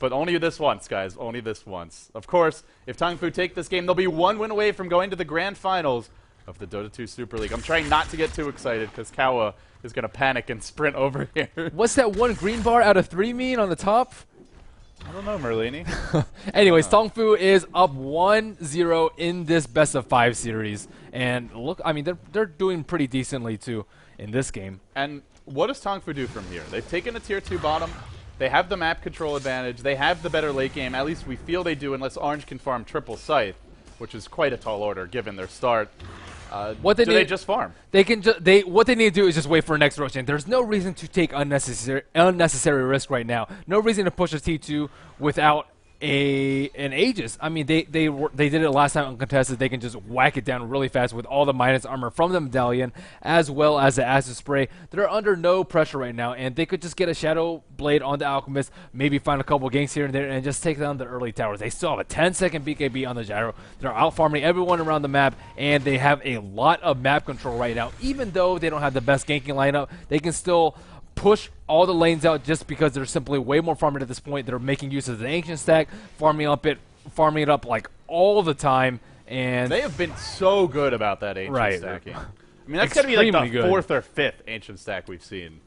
But only this once, guys. Only this once. Of course, if Tongfu take this game, they'll be 1 win away from going to the grand finals of the Dota 2 Super League. I'm trying not to get too excited because Kawa is going to panic and sprint over here. What's that one green bar out of 3 mean on the top? I don't know, Merlini. Anyways, Tongfu is up 1-0 in this best of 5 series. And look, I mean, they're doing pretty decently, too, in this game. And what does Tongfu do from here? They've taken a tier 2 bottom. They have the map control advantage. They have the better late game. At least we feel they do, unless Orange can farm triple Scythe, which is quite a tall order given their start. They just farm? What they need to do is just wait for a next rotation. There's no reason to take unnecessary risk right now. No reason to push a T2 without an Aegis. I mean, they did it last time uncontested. They can just whack it down really fast with all the minus armor from the medallion as well as the acid spray. They're under no pressure right now, and they could just get a Shadow Blade on the Alchemist, maybe find a couple ganks here and there, and just take down the early towers. They still have a 10-second BKB on the gyro. They're out farming everyone around the map, and they have a lot of map control right now. Even though they don't have the best ganking lineup, they can still push all the lanes out just because they're simply way more farming at this point. They're making use of the ancient stack, farming it up like all the time, and they have been so good about that ancient stacking. I mean, that's gotta be like the good. 4th or 5th ancient stack we've seen.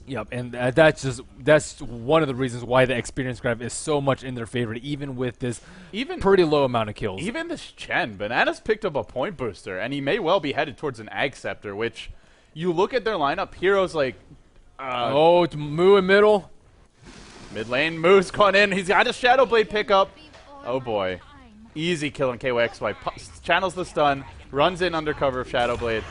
Yep, and that's one of the reasons why the experience graph is so much in their favor, even with this pretty low amount of kills. Even this Chen, Bananas picked up a point booster, and he may well be headed towards an Ag Scepter, which you look at their lineup, heroes like it's Moo in middle. Mid lane, Moo's gone in. He's got a Shadow Blade pickup. Oh boy. Easy kill on KYXY. Channels the stun, runs in under cover of Shadow Blade,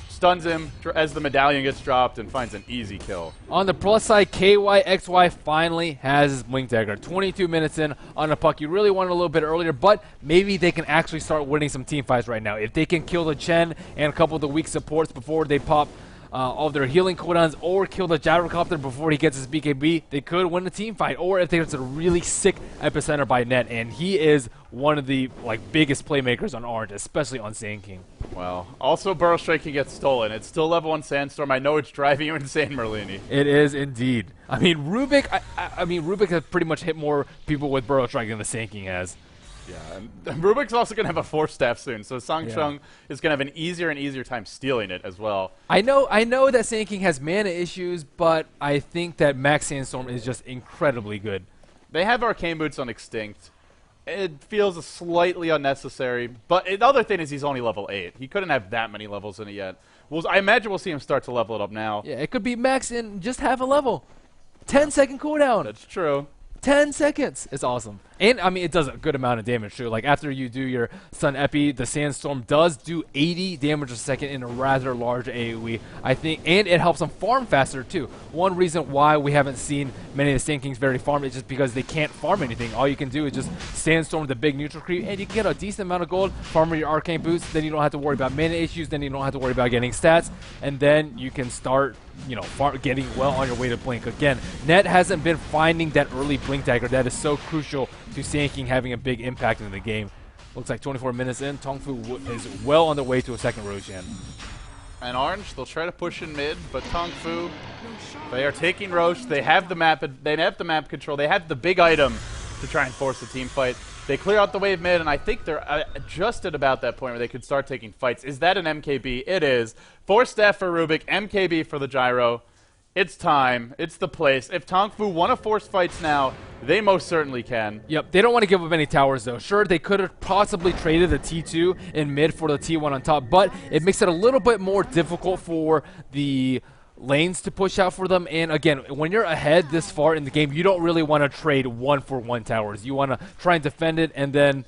stuns him as the medallion gets dropped, and finds an easy kill. On the plus side, KYXY finally has his Blink Dagger. 22 minutes in on a Puck. You really want it a little bit earlier, but maybe they can actually start winning some team fights right now. If they can kill the Chen and a couple of the weak supports before they pop all their healing cooldowns, or kill the Gyrocopter before he gets his BKB, they could win the team fight. Or if there's a really sick epicenter by Net, and he is one of the biggest playmakers on Orange, especially on Sand King. Well, also Burrow Strike can get stolen. It's still level 1 Sandstorm. I know it's driving you insane, Merlini. It is indeed. I mean, Rubik. I mean, Rubik has pretty much hit more people with Burrow Strike than the Sand King has. Yeah, and Rubik's also going to have a 4-staff soon, so Sangcheng is going to have an easier and easier time stealing it as well. I know that Sand King has mana issues, but I think that Max Sandstorm is just incredibly good. They have Arcane Boots on Extinct. It feels slightly unnecessary, but the other thing is he's only level 8. He couldn't have that many levels in it yet. I imagine we'll see him start to level it up now. Yeah, it could be max in just half a level. 10-second cooldown. That's true. 10 seconds. It's awesome. And, I mean, it does a good amount of damage, too. Like, after you do your Sun Epi, the Sandstorm does do 80 damage a second in a rather large AoE, I think. And it helps them farm faster, too. One reason why we haven't seen many of the Sand Kings very farm is just because they can't farm anything. All you can do is just Sandstorm the big neutral creep, and you can get a decent amount of gold, farm your Arcane Boots, then you don't have to worry about mana issues, then you don't have to worry about getting stats, and then you can start, you know, getting well on your way to Blink. Again, Net hasn't been finding that early Blink dagger that is so crucial to Sand King having a big impact in the game. Looks like 24 minutes in, Tongfu is well on the way to a second Roshan. And Orange, they'll try to push in mid, but Tongfu, they are taking Roche. They have the map. They have the map control. They have the big item to try and force a team fight. They clear out the wave mid, and I think they're just at about that point where they could start taking fights. Is that an MKB? It is. Force staff for Rubik, MKB for the gyro. It's time. It's the place. If Tongfu want to force fights now, they most certainly can. Yep, they don't want to give up any towers, though. Sure, they could have possibly traded the T2 in mid for the T1 on top, but it makes it a little bit more difficult for the lanes to push out for them. And again, when you're ahead this far in the game, you don't really want to trade 1-for-1 towers. You want to try and defend it, and then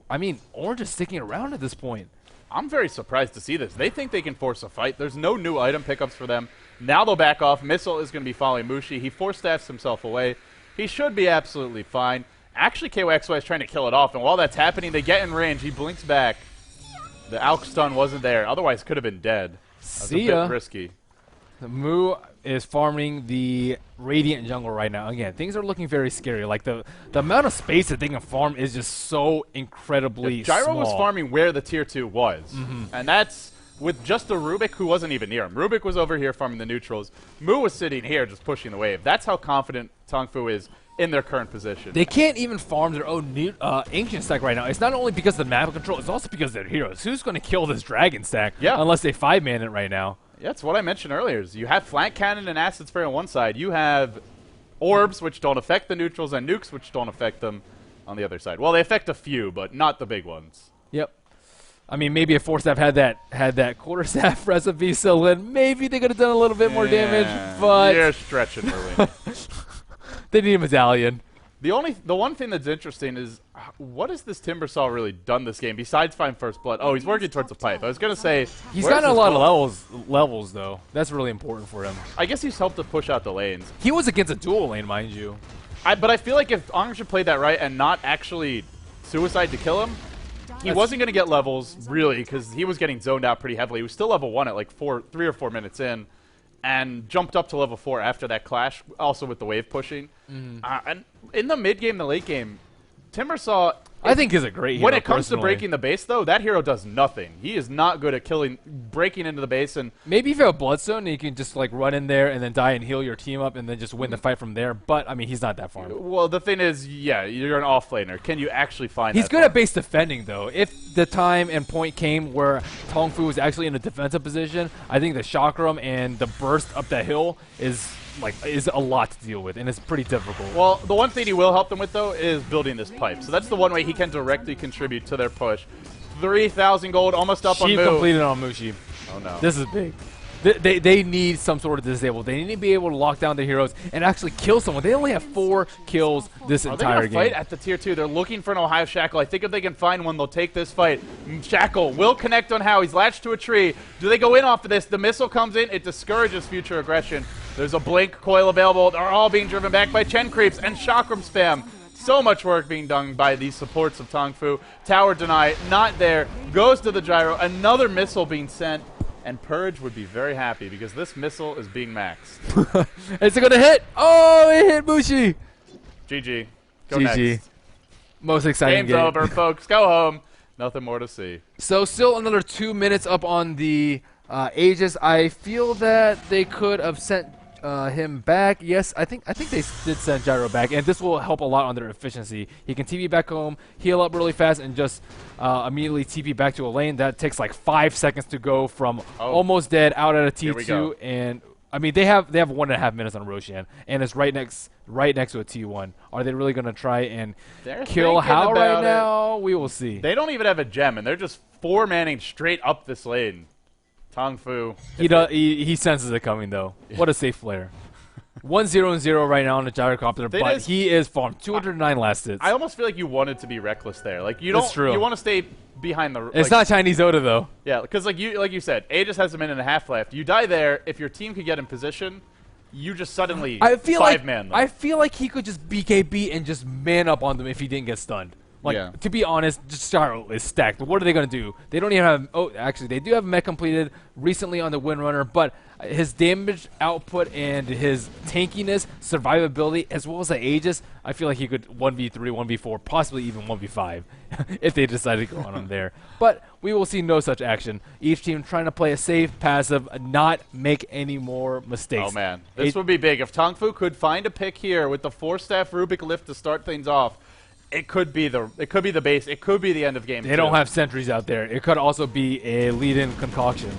I mean, Orange is sticking around at this point. I'm very surprised to see this. They think they can force a fight. There's no new item pickups for them. Now they'll back off. Missile is going to be following Mushi. He force staffs himself away. He should be absolutely fine. Actually, KOXY is trying to kill it off, and while that's happening, they get in range. He blinks back. The Alk stun wasn't there. Otherwise, could have been dead. That's a bit risky. Mu is farming the Radiant jungle right now. Again, things are looking very scary. Like, the amount of space that they can farm is just so incredibly Gyro small. was farming where the tier 2 was. And that's with just a Rubik who wasn't even near him. Rubik was over here farming the neutrals. Mu was sitting here just pushing the wave. That's how confident Tongfu is in their current position. They can't even farm their own Ancient stack right now. It's not only because of the map control, it's also because they're heroes. Who's going to kill this Dragon stack unless they 5-man it right now? Yeah, that's what I mentioned earlier. Is you have flank cannon and acid spray on one side. You have orbs, which don't affect the neutrals, and nukes, which don't affect them on the other side. Well, they affect a few, but not the big ones. Yep. I mean, maybe if Force Staff had that quarterstaff recipe, so then maybe they could have done a little bit more damage. But you're stretching early. They need a medallion. The one thing that's interesting is what has this Timbersaw really done this game besides find first blood? Oh, he's working towards the pipe. I was gonna say he's gotten a lot of levels though. That's really important for him. I guess he's helped to push out the lanes. He was against a dual lane, mind you. But I feel like if Orange had played that right and not actually suicide to kill him, he wasn't going to get levels, really, because he was getting zoned out pretty heavily. He was still level 1 at like 3 or 4 minutes in, and jumped up to level 4 after that clash, also with the wave pushing. And in the mid game, the late game, Timbersaw, I think, is a great hero. When it comes to breaking the base, though, that hero does nothing. He is not good at breaking into the base. And maybe if you have a Bloodstone, you can just like run in there and then die and heal your team up and then just win the fight from there. But, I mean, he's not that far. Well, the thing is, yeah, you're an off-laner. Can you actually find He's good at base defending, though. If the time and point came where Tongfu was actually in a defensive position, I think the Chakram and the burst up that hill is a lot to deal with, and it's pretty difficult. Well, the one thing he will help them with, though, is building this pipe. So that's the one way he can directly contribute to their push. 3,000 gold, almost up on Mu. She completed on Mushi. Oh, no. This is big. They need some sort of disable. They need to be able to lock down the heroes and actually kill someone. They only have 4 kills this entire game. They're going to fight at the tier 2. They're looking for an Ohio Shackle. I think if they can find one, they'll take this fight. Shackle will connect on How. He's latched to a tree. Do they go in off of this? The missile comes in. It discourages future aggression. There's a Blink coil available. They're all being driven back by Chen creeps and Chakram spam. So much work being done by these supports of Tongfu. Tower deny, not there. Goes to the gyro. Another missile being sent. And Purge would be very happy because this missile is being maxed. Is it going to hit? Oh, it hit Mushi. GG. Go GG. next. Most exciting Game's game. over, folks. Go home. Nothing more to see. So still another 2 minutes up on the Aegis. I feel that they could have sent him back. Yes, I think they did send Gyro back, and this will help a lot on their efficiency. He can TP back home, heal up really fast, and just immediately TP back to a lane. That takes like 5 seconds to go from almost dead out at a T2, and I mean, they have 1.5 minutes on Roshan, and it's right next to a T1. Are they really going to try and kill Hao right now? We will see. They don't even have a gem, and they're just 4-manning straight up this lane. Tongfu. He senses it coming, though. Yeah. What a safe player. 1-0-0 right now on the gyrocopter, but he is farmed. 209 last hits. I almost feel like you wanted to be reckless there. Like you don't. That's true. You want to stay behind the. It's not Chinese Oda though. Yeah, because like you said, Aegis has a minute and a half left. You die there. If your team could get in position, you just suddenly five-man them. I feel like he could just BKB and just man up on them if he didn't get stunned. Like, to be honest, just Gyro is stacked. What are they going to do? They don't even have... Oh, actually, they do have mech completed recently on the Windrunner, but his damage output and his tankiness, survivability, as well as the Aegis, I feel like he could 1v3, 1v4, possibly even 1v5 if they decide to go on him there. But we will see no such action. Each team trying to play a safe, passive, not make any more mistakes. Oh, man. This would be big. If Tongfu could find a pick here with the 4-staff Rubik lift to start things off, it could be the base. It could be the end of game. They don't have sentries out there. It could also be a lead-in concoction.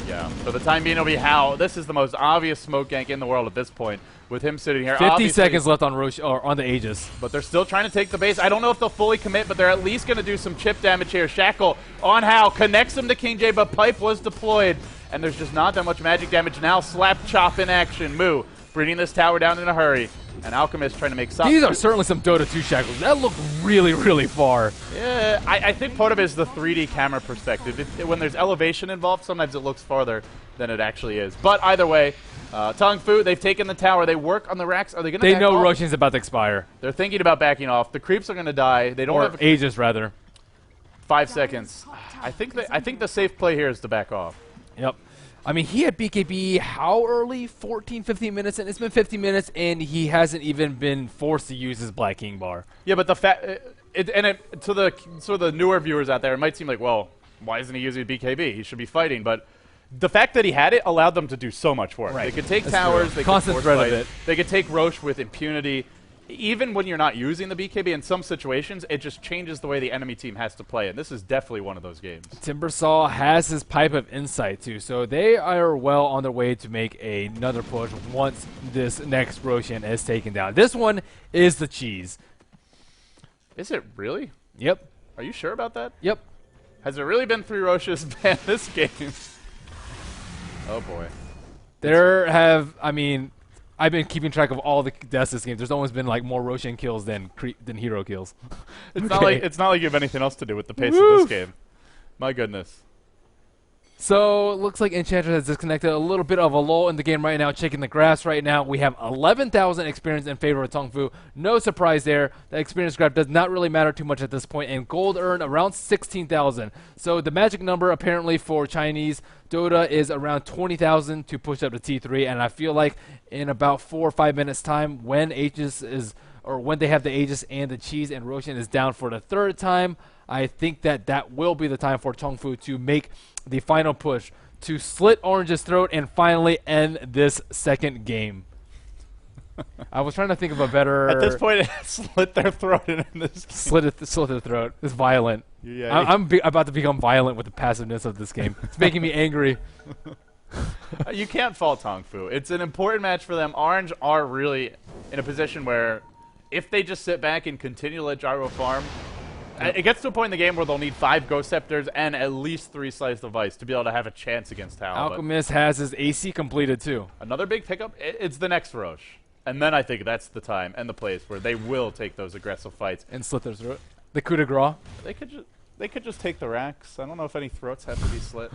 Yeah. For the time being, it'll be Hao. This is the most obvious smoke gank in the world at this point, with him sitting here. 50 seconds left on Roche or on the Aegis. But they're still trying to take the base. I don't know if they'll fully commit, but they're at least going to do some chip damage here. Shackle on Hao connects him to King J, but Pipe was deployed, and there's just not that much magic damage now. Slap chop in action. Moo bringing this tower down in a hurry. And Alchemist trying to make something. These are certainly some Dota 2 shackles. That look really, really far. Yeah, I think part of it is the 3D camera perspective. When there's elevation involved, sometimes it looks farther than it actually is. But either way, Tongfu, they've taken the tower. They work on the racks. Are they going to back off? They know Roshan's about to expire. They're thinking about backing off. The creeps are going to die. They don't have Aegis, rather. 5 seconds. I think the safe play here is to back off. Yep. I mean, he had BKB how early? 14, 15 minutes, and it's been 50 minutes, and he hasn't even been forced to use his Black King bar. Yeah, but the to the newer viewers out there, it might seem like, well, why isn't he using BKB? He should be fighting. But the fact that he had it allowed them to do so much work. Right. They could take towers. They could force fight. They could take Roche with impunity. Even when you're not using the BKB, in some situations, it just changes the way the enemy team has to play. And this is definitely one of those games. Timbersaw has his Pipe of Insight, too. So they are well on their way to make another push once this next Roshan is taken down. This one is the cheese. Is it really? Yep. Are you sure about that? Yep. Has there really been 3 Roshes banned this game? Oh, boy. I've been keeping track of all the deaths this game. There's almost been like more Roshan kills than hero kills. It's not like you have anything else to do with the pace of this game. My goodness. So looks like Enchantress has disconnected. A little bit of a lull in the game right now. Checking the graphs right now. We have 11,000 experience in favor of Tongfu. No surprise there. The experience graph does not really matter too much at this point. And gold earned around 16,000. So the magic number apparently for Chinese Dota is around 20,000 to push up to T3. And I feel like in about 4 or 5 minutes time, when when they have the Aegis and the cheese and Roshan is down for the 3rd time, I think that will be the time for Tongfu to make the final push to slit Orange's throat and finally end this 2nd game. I was trying to think of a better... At this point, slit their throat in this game. Slit their throat. It's violent. Yeah, I'm about to become violent with the passiveness of this game. It's making me angry. You can't fault Tongfu. It's an important match for them. Orange are really in a position where if they just sit back and continue to let Gyro farm, it gets to a point in the game where they'll need 5 Ghost Scepters and at least 3 Slice of Ice to be able to have a chance against Hao. Alchemist has his AC completed too. Another big pickup, it's the next Roche. And then I think that's the time and the place where they will take those aggressive fights. And slit their throat. The coup de grace. They could just take the racks. I don't know if any throats have to be slit.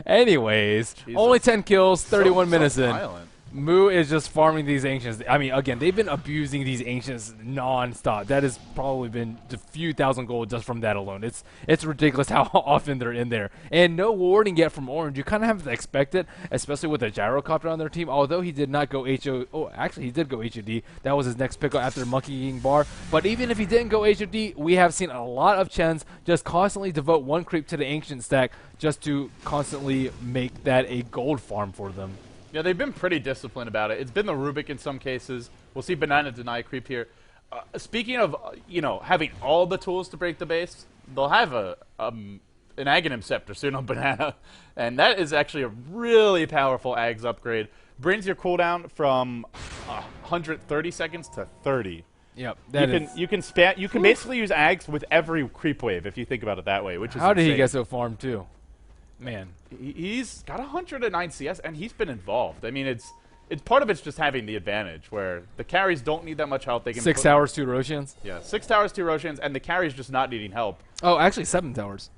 Anyways, only 10 kills, 31 minutes in. Violent. Moo is just farming these Ancients. I mean, again, they've been abusing these Ancients non-stop. That has probably been a few thousand gold just from that alone. It's ridiculous how often they're in there. And no warning yet from Orange. You kind of have to expect it, especially with a Gyrocopter on their team, although he did not go HO... Oh, actually, he did go HOD. That was his next pickup after Monkey King Bar. But even if he didn't go HOD, we have seen a lot of Chens just constantly devote 1 creep to the Ancient stack just to constantly make that a gold farm for them. Yeah, they've been pretty disciplined about it. It's been the Rubik in some cases. We'll see Banana deny creep here. Speaking of, having all the tools to break the base, they'll have an Aghanim Scepter soon on Banana. And that is actually a really powerful Ags upgrade. Brings your cooldown from 130 seconds to 30. Yep. You can basically use Ags with every creep wave if you think about it that way, which is How did insane. he get so farmed too? Man. He's got 109 CS and he's been involved. I mean, it's part of it's just having the advantage where the carries don't need that much help. They can 6 towers, 2 Roshians. Yeah, 6 towers, 2 Roshians, and the carries just not needing help. Oh, actually 7 towers.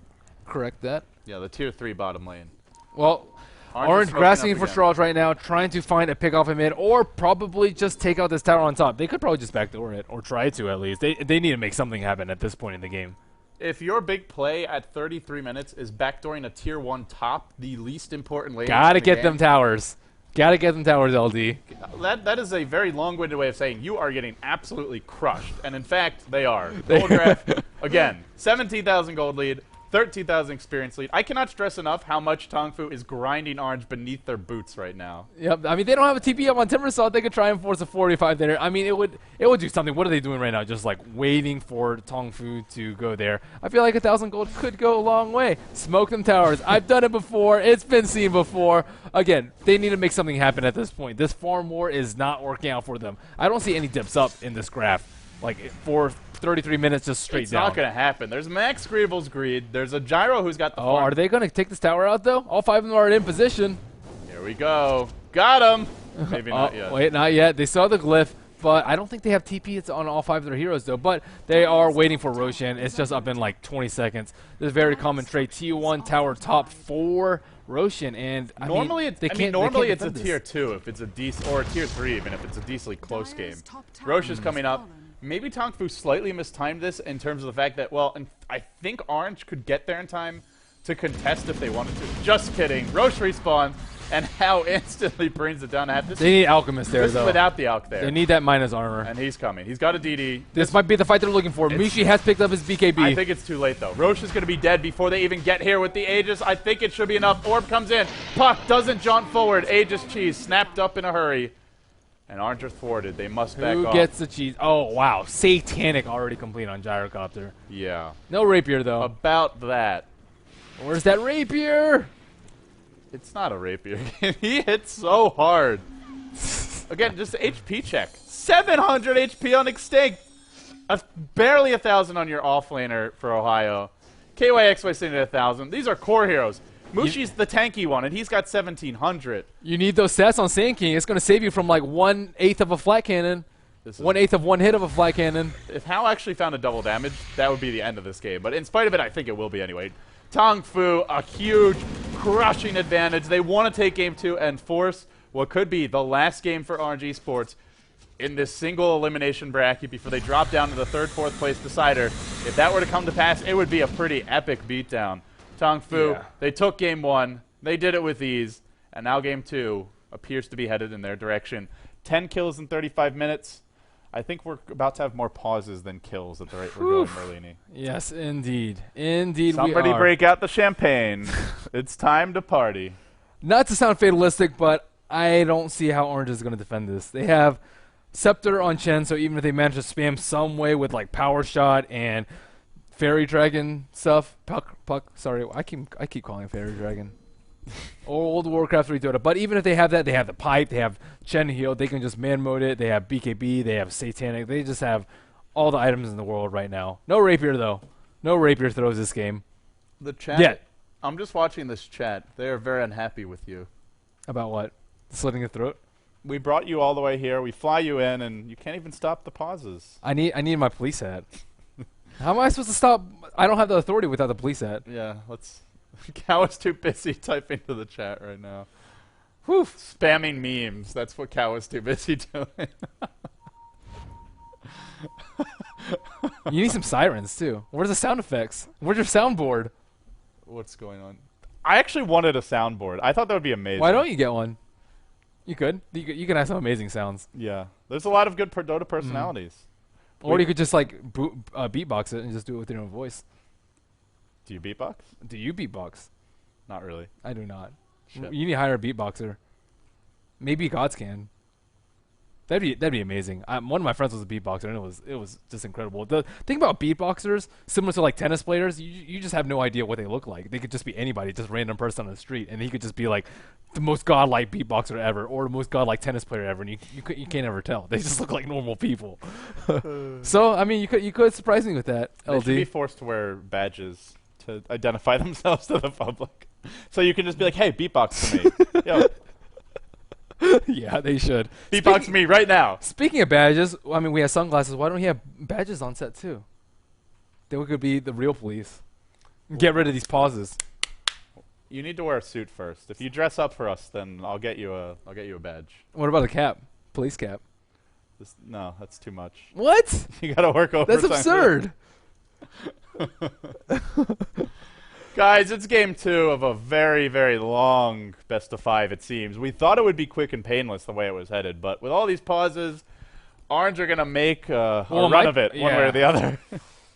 Correct that. Yeah, the tier 3 bottom lane. Well, Orange is grassing smoking for up again. straws right now, trying to find a pick off in mid, or probably just take out this tower on top. They could probably just backdoor it, or try to at least. They need to make something happen at this point in the game. If your big play at 33 minutes is backdooring a tier 1 top, the least important lane. Gotta get them towers. Gotta get them towers, LD. That is a very long-winded way of saying you are getting absolutely crushed. And in fact, they are. Gold draft, again, 17,000 gold lead, 13,000 experience lead. I cannot stress enough how much Tongfu is grinding Orange beneath their boots right now. Yep. I mean, they don't have a TP up on Timber Salt. They could try and force a 45 there. I mean, it would do something. What are they doing right now? Just like waiting for Tongfu to go there. I feel like 1,000 gold could go a long way. Smoke them towers. I've done it before. It's been seen before. Again, they need to make something happen at this point. This farm war is not working out for them. I don't see any dips up in this graph. Like for 33 minutes just straight It's down. not going to happen. There's Max Greevil's greed. There's a Gyro who's got the Oh, farm. are they going to take this tower out, though? All 5 of them are in position. Here we go. Got him. Maybe not yet. Wait, not yet. They saw the glyph, but I don't think they have TP. It's on all 5 of their heroes, though. But they are waiting for Roshan. It's just up in like 20 seconds. This is a very common trait. T1 tower top 4 Roshan, and normally it's a defend this. tier 2 if it's a decent, or a tier 3 even if it's a decently close game. Roche is coming up. Maybe Tongfu slightly mistimed this in terms of the fact that, well, I think Orange could get there in time to contest if they wanted to. Just kidding. Roche respawns, and how instantly brings it down. They need Alchemist there, this though. is without the Alch there. They need that minus armor. And he's coming. He's got a DD. This might be the fight they're looking for. Mishi has picked up his BKB. I think it's too late, though. Roche is going to be dead before they even get here with the Aegis. I think it should be enough. Orb comes in. Puck doesn't jaunt forward. Aegis cheese snapped up in a hurry. And Orange are thwarted. They must back off. Who gets the cheese? Oh, wow. Satanic already complete on Gyrocopter. Yeah. No rapier, though. About that. Where's that rapier? It's not a rapier. He hits so hard. Again, just HP check. 700 HP on Extinct. Barely 1,000 on your offlaner for Ohio. KYXY sitting at 1,000. These are core heroes. Mushi's the tanky one, and he's got 1,700. You need those stats on Sand King. It's going to save you from like 1/8 of a flat cannon. 1/8 of one hit of a flat cannon. If Hal actually found a double damage, that would be the end of this game. But in spite of it, I think it will be anyway. Tongfu, a huge, crushing advantage. They want to take game 2 and force what could be the last game for RNG Sports in this single elimination bracket before they drop down to the 3rd, 4th place decider. If that were to come to pass, it would be a pretty epic beatdown. Tongfu, they took game 1. They did it with ease. And now game 2 appears to be headed in their direction. 10 kills in 35 minutes. I think we're about to have more pauses than kills at the rate we're going, Merlini. Yes, indeed. Indeed Somebody we are. break out the champagne. It's time to party. Not to sound fatalistic, but I don't see how Orange is going to defend this. They have Scepter on Chen, so even if they manage to spam some way with like Power Shot and Fairy Dragon stuff, Puck, sorry, I keep calling it Fairy Dragon. Old Warcraft 3 Dota. But even if they have that, they have the pipe, they have Chen heal, they can just man mode it, they have BKB, they have Satanic, they just have all the items in the world right now. No rapier though. No rapier throws this game. The chat. Yeah. I'm just watching this chat. They are very unhappy with you. About what? Slitting the throat? We brought you all the way here. We fly you in, and you can't even stop the pauses. I need my police hat. How am I supposed to stop? I don't have the authority without the police hat. Yeah, let's... Cow is too busy typing to the chat right now. Whew. Spamming memes. That's what Cow is too busy doing. You need some sirens, too. Where's the sound effects? Where's your soundboard? What's going on? I actually wanted a soundboard. I thought that would be amazing. Why don't you get one? You could. You can have some amazing sounds. Yeah. There's a lot of good Dota personalities. Or you could just like beatbox it and just do it with your own voice. Do you beatbox? Do you beatbox? Not really. I do not. Shit. You need to hire a beatboxer. Maybe gods can. That'd be amazing. One of my friends was a beatboxer, and it was just incredible. The thing about beatboxers, similar to like tennis players, you just have no idea what they look like. They could just be anybody, just random person on the street, and he could just be like the most godlike beatboxer ever, or the most godlike tennis player ever, and you can't ever tell. They just look like normal people. So I mean, you could surprise me with that. They LD should be forced to wear badges to identify themselves to the public, so you can just be like, "Hey, beatbox to me." Yo, yeah, they should. beatbox to me right now. Speaking of badges, I mean, we have sunglasses. Why don't we have badges on set too? Then we could be the real police. Get rid of these pauses. You need to wear a suit first. If you dress up for us, then I'll get you a badge. What about a cap? Police cap. No, that's too much. What? You gotta work overtime. That's absurd. Guys, it's game 2 of a very, very long best of 5, it seems. We thought it would be quick and painless the way it was headed, but with all these pauses, Orange are going to make a run of it one way or the other.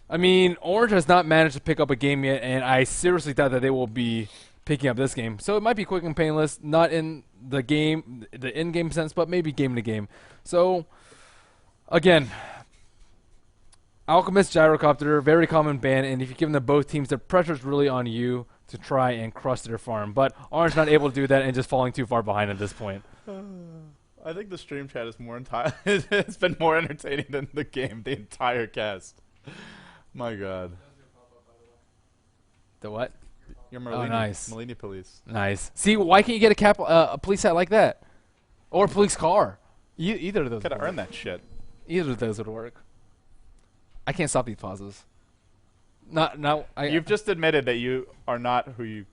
I mean, Orange has not managed to pick up a game yet, and I seriously thought that they will be picking up this game. So it might be quick and painless, not in the game, the in-game sense, but maybe game to game. So, again, Alchemist Gyrocopter, very common ban, and if you give them to both teams, the pressure's really on you to try and crush their farm. But Orange not able to do that and just falling too far behind at this point. I think the stream chat is more it's been more entertaining than the game, the entire cast. My God. The what? Your Merlini, nice. Merlini police. Nice. See, why can't you get a police hat like that? Or a police car? Either of those. Gotta earn that shit. Either of those would work. I can't stop these pauses. You've just admitted that you are not who you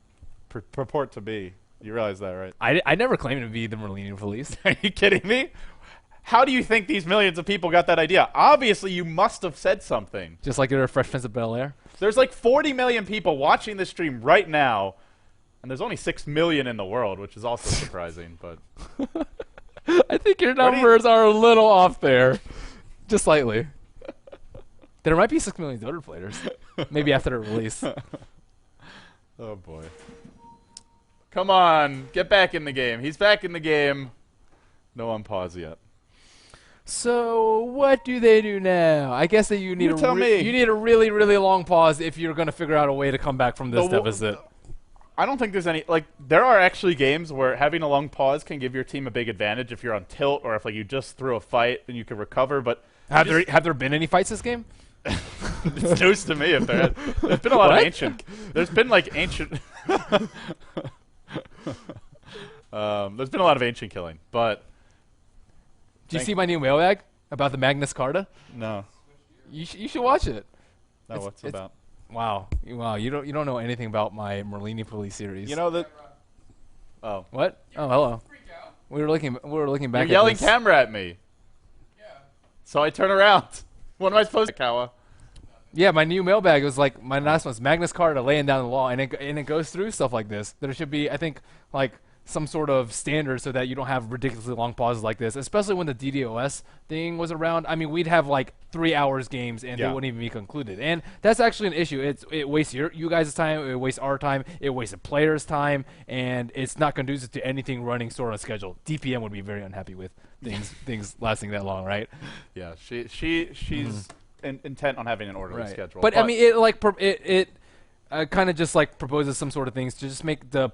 purport to be. You realize that, right? I never claimed to be the Merlini police. Are you kidding me? How do you think these millions of people got that idea? Obviously, you must have said something. Just like you're a Fresh Prince of Bel-Air? There's like 40 million people watching this stream right now, and there's only 6 million in the world, which is also surprising. But I think your numbers are a little off there. Just slightly. There might be 6 million Dota players. Maybe after the release. Oh, boy. Come on. Get back in the game. He's back in the game. No unpause yet. So, what do they do now? I guess that you need you need a really, really long pause if you're going to figure out a way to come back from this deficit. I don't think there's any... Like, there are actually games where having a long pause can give your team a big advantage if you're on tilt or if like you just threw a fight and you can recover, but... Have there been any fights this game? It's news to me if there had. There's been a lot of ancient. There's been like ancient. There's been a lot of ancient killing, but. Do you see my new mailbag about the Magnus Carta? No. You should watch it. No, what's it about? Wow. You don't know anything about my Merlini Police series. You know that. Oh. What? Oh, hello. We were looking back. You're yelling camera at me. Yeah. So I turn around. What am I supposed to, Kawa? Yeah, my new mailbag was like my last one's Magnus Carta laying down the law, and it goes through stuff like this. There should be, I think, like some sort of standard so that you don't have ridiculously long pauses like this, especially when the DDoS thing was around. I mean, we'd have like 3 hours games and they wouldn't even be concluded. And that's actually an issue. It wastes you guys' time, it wastes our time, it wastes the players' time, and it's not conducive to anything running sort of schedule. DPM would be very unhappy with things lasting that long, right? Yeah, she's intent on having an orderly schedule. But I mean, it kind of just like proposes some sort of things to just make the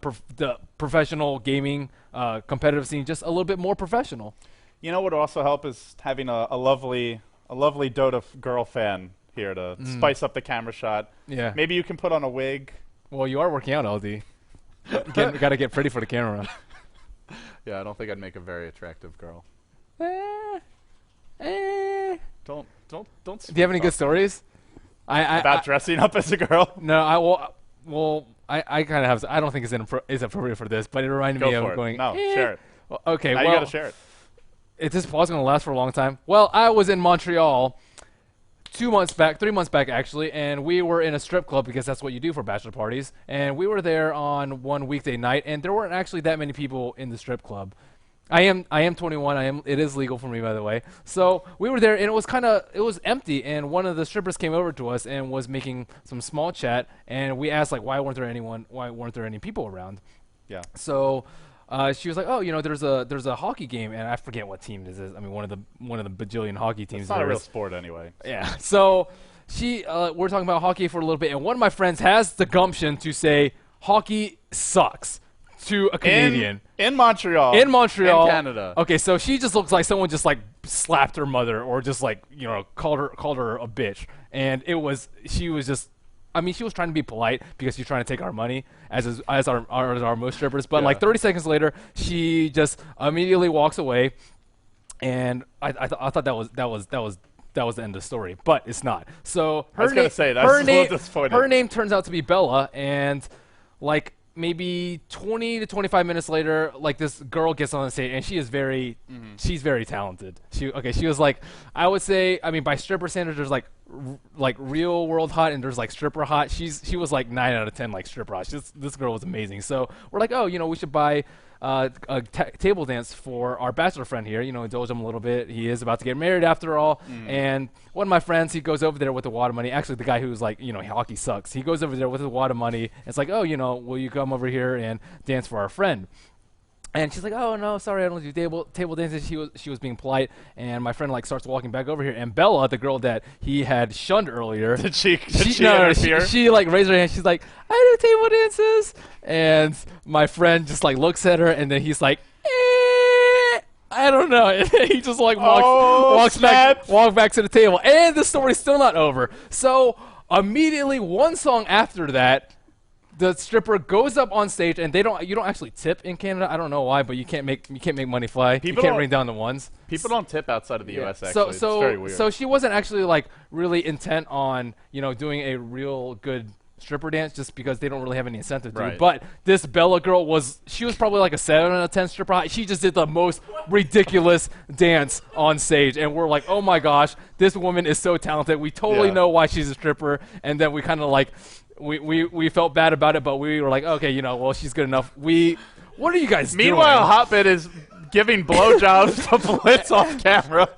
professional gaming competitive scene just a little bit more professional. You know what would also help is having a lovely Dota girl fan here to spice up the camera shot. Yeah. Maybe you can put on a wig. Well, you are working out, LD. Got to get pretty for the camera. Yeah, I don't think I'd make a very attractive girl. Don't. Do you have any good stories? About dressing up as a girl? No, I kind of have. I don't think it's appropriate for this, but it reminded me of going. No, share it. Well, okay, now you gotta share it. Is this pause gonna last for a long time? Well, I was in Montreal 3 months back actually, and we were in a strip club because that's what you do for bachelor parties. And we were there on one weekday night, and there weren't actually that many people in the strip club. I am 21. It is legal for me, by the way. So we were there, and it was empty. And one of the strippers came over to us and was making some small chat. And we asked like, why weren't there any people around? Yeah. So she was like, oh, there's a hockey game, and I forget what team this is. I mean, one of the bajillion hockey teams. It's not a real sport anyway. Yeah. So we're talking about hockey for a little bit, and one of my friends has the gumption to say hockey sucks to a Canadian in Montreal. In Montreal, in Canada. Okay, so she just looks like someone just like slapped her mother or just like called her a bitch, and she was just. I mean, she was trying to be polite because she's trying to take our money, as our most strippers. But like 30 seconds later, she just immediately walks away, and I thought that was the end of the story, but it's not. So I was gonna say that's a little disappointing. Her name turns out to be Bella, and like maybe 20 to 25 minutes later, like this girl gets on the stage, and she is she's very talented. She was like, I would say, I mean, by stripper standards, there's like real world hot and there's like stripper hot. She was like 9 out of 10 like stripper hot. This girl was amazing. So we're like, oh, we should buy a table dance for our bachelor friend here, indulge him a little bit. He is about to get married after all. And one of my friends, he goes over there with a wad of money. Actually, the guy who's like, hockey sucks. He goes over there with a wad of money. It's like, oh, will you come over here and dance for our friend? And she's like, oh, no, sorry, I don't do table dances. She was being polite, and my friend like starts walking back over here. And Bella, the girl that he had shunned earlier, did she interfere? She like raised her hand. She's like, I do table dances. And my friend just like looks at her, and then he's like, I don't know. And then he just like walks back to the table. And the story's still not over. So immediately, one song after that, the stripper goes up on stage, and you don't actually tip in Canada. I don't know why, but you can't make money fly. You can't ring down the ones. People don't tip outside of the U.S. Actually, it's very weird. So she wasn't actually like really intent on doing a real good stripper dance, just because they don't really have any incentive to. Right. But this Bella girl was probably like a 7 out of 10 stripper. She just did the most ridiculous dance on stage, and we're like, oh my gosh, this woman is so talented. We totally know why she's a stripper, and then we kind of like. We felt bad about it, but we were like, okay, well, she's good enough. What are you guys doing? Meanwhile, Hotbit is giving blowjobs to Blitz off camera.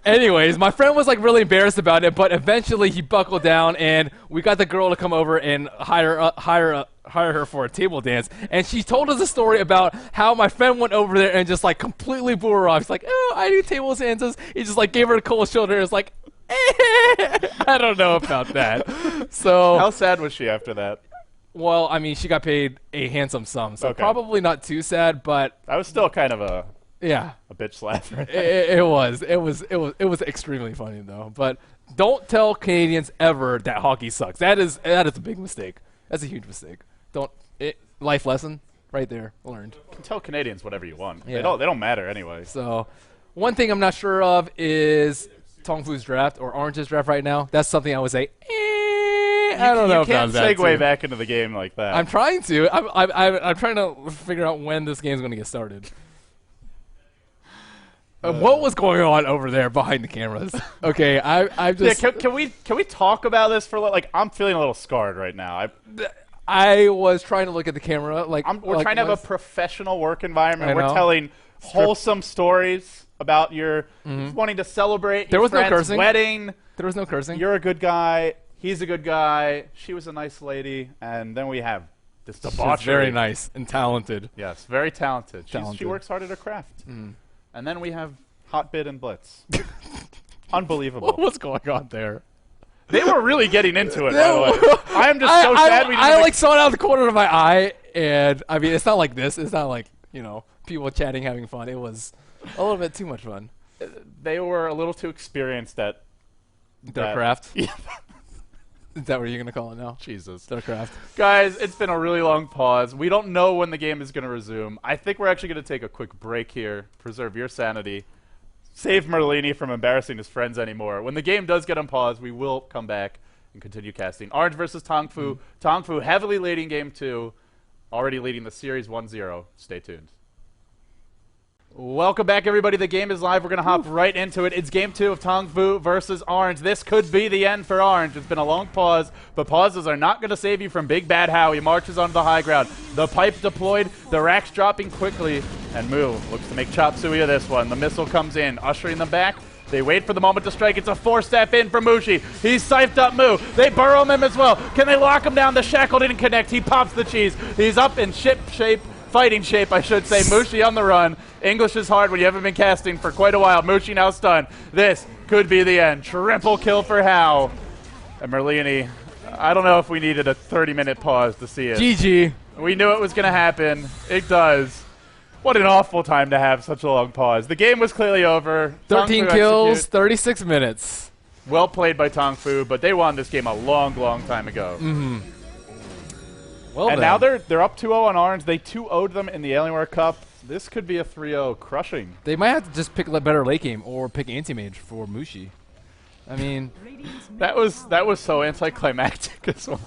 Anyways, my friend was like really embarrassed about it, but eventually he buckled down, and we got the girl to come over and hire her for a table dance. And she told us a story about how my friend went over there and just like completely blew her off. He's like, oh, I do table dances. He just like gave her a cold shoulder. It's like, I don't know about that. So how sad was she after that? Well, I mean, she got paid a handsome sum, so probably not too sad, but that was still kind of a bitch slap. Right? It was extremely funny though. But don't tell Canadians ever that hockey sucks. That is a big mistake. That's a huge mistake. Life lesson right there learned. You can tell Canadians whatever you want. Yeah. They don't matter anyway. So one thing I'm not sure of is Tongfu's draft or Orange's draft right now. That's something I would say. I don't know. You can't segue back into the game like that. I'm trying to. I'm trying to figure out when this game's going to get started. What was going on over there behind the cameras? Okay, I just. Yeah, can we talk about this for like? I'm feeling a little scarred right now. I was trying to look at the camera we're trying to have a professional work environment. We're telling wholesome stories about your wanting to celebrate your friend's wedding. There was no cursing. You're a good guy. He's a good guy. She was a nice lady. And then we have this debauchery. She's very nice and talented. Yes, very talented. She works hard at her craft. And then we have Hotbit and Blitz. Unbelievable. What's going on there? They were really getting into it, by the way. I am just so sad we didn't I saw it out of the corner of my eye, and I mean, it's not like this. It's not like, people chatting, having fun. It was a little bit too much fun. They were a little too experienced at their craft. Yeah. Is that what you're going to call it now? Jesus. Their craft. Guys, it's been a really long pause. We don't know when the game is going to resume. I think we're actually going to take a quick break here, preserve your sanity, save Merlini from embarrassing his friends anymore. When the game does get on pause, we will come back and continue casting. Orange versus Tongfu. Tongfu heavily leading game 2, already leading the series 1-0. Stay tuned. Welcome back, everybody. The game is live. We're going to hop right into it. It's game 2 of Tongfu versus Orange. This could be the end for Orange. It's been a long pause, but pauses are not going to save you from Big Bad How. He marches onto the high ground. The pipe deployed, the racks dropping quickly, and Mu looks to make chop suey of this one. The missile comes in, ushering them back. They wait for the moment to strike. It's a 4-step in for Mushi. He's siped up Mu. They burrow him as well. Can they lock him down? The shackle didn't connect. He pops the cheese. He's up in ship shape. Fighting shape, I should say. Mushi on the run. English is hard when you haven't been casting for quite a while. Mushi now stunned. This could be the end. Triple kill for Hao. And Merlini, I don't know if we needed a 30-minute pause to see it. GG. We knew it was going to happen. It does. What an awful time to have such a long pause. The game was clearly over. 13 Tongfu kills, execute. 36 minutes. Well played by Tongfu, but they won this game a long, long time ago. Mm-hmm. Well, and then. now they're up 2-0 on Orange. They 2-0'd them in the Alienware Cup. This could be a 3-0 crushing. They might have to just pick a better late game or pick anti-mage for Mushi. I mean, that was so anticlimactic as well.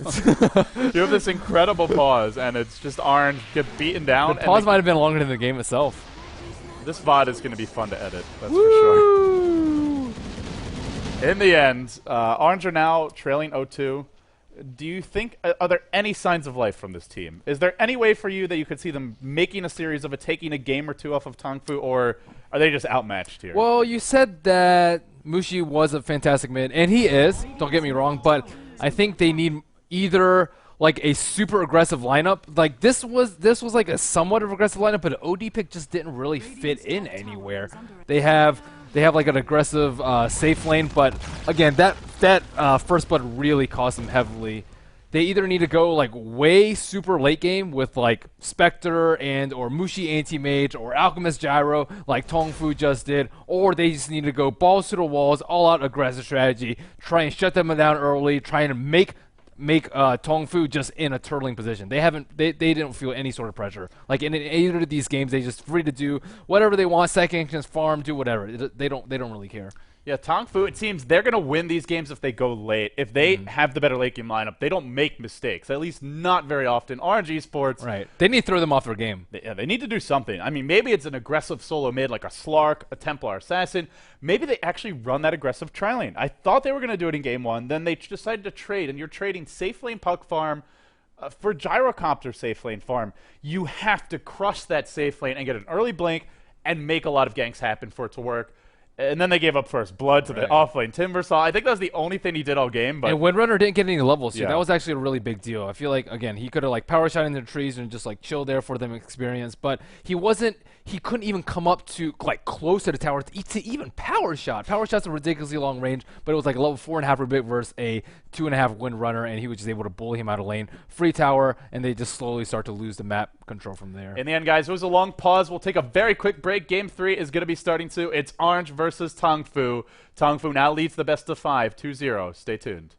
You have this incredible pause, and it's just Orange get beaten down. the pause might have been longer than the game itself. This VOD is going to be fun to edit, that's Woo! for sure. In the end, Orange are now trailing 0-2. Do you think, are there any signs of life from this team? Is there any way for you that you could see them making a series of it, taking a game or two off of Tongfu, or are they just outmatched here? Well, you said that Mushi was a fantastic mid, and he is, don't get me wrong, but I think they need either like a super aggressive lineup. Like this was like a somewhat of aggressive lineup, but an OD pick just didn't really fit in anywhere. They have like an aggressive safe lane, but again, that first blood really cost them heavily. They either need to go like way super late game with like Spectre and or Mushi anti-mage or Alchemist Gyro like Tongfu just did, or they just need to go balls to the walls, all out aggressive strategy, try and shut them down early, trying to make Tongfu just in a turtling position. They didn't feel any sort of pressure. Like in either of these games, they just free to do whatever they want, second chance farm, do whatever. They don't really care. Yeah, Tongfu, it seems they're going to win these games if they go late. If they have the better late game lineup, they don't make mistakes, at least not very often. RNG Sports... Right. They need to throw them off their game. They need to do something. I mean, maybe it's an aggressive solo mid like a Slark, a Templar Assassin. Maybe they actually run that aggressive tri-lane. I thought they were going to do it in Game 1, then they decided to trade, and you're trading safe lane puck farm for Gyrocopter safe lane farm. You have to crush that safe lane and get an early blink and make a lot of ganks happen for it to work. And then they gave up first blood to the offlane Timbersaw. I think that was the only thing he did all game. But and Windrunner didn't get any levels, so that was actually a really big deal. I feel like, again, he could have like power shot into the trees and just like chill there for them experience, but he couldn't even come up to like close to the tower to even power shot. Power shot's a ridiculously long range, but it was like a level 4.5 Rubik versus a 2.5 Windrunner, and he was just able to bully him out of lane. Free tower, and they just slowly start to lose the map control from there. In the end, guys, it was a long pause. We'll take a very quick break. Game 3 is going to be starting soon. It's Orange versus Tongfu. Tongfu now leads the best of 5, 2-0. Stay tuned.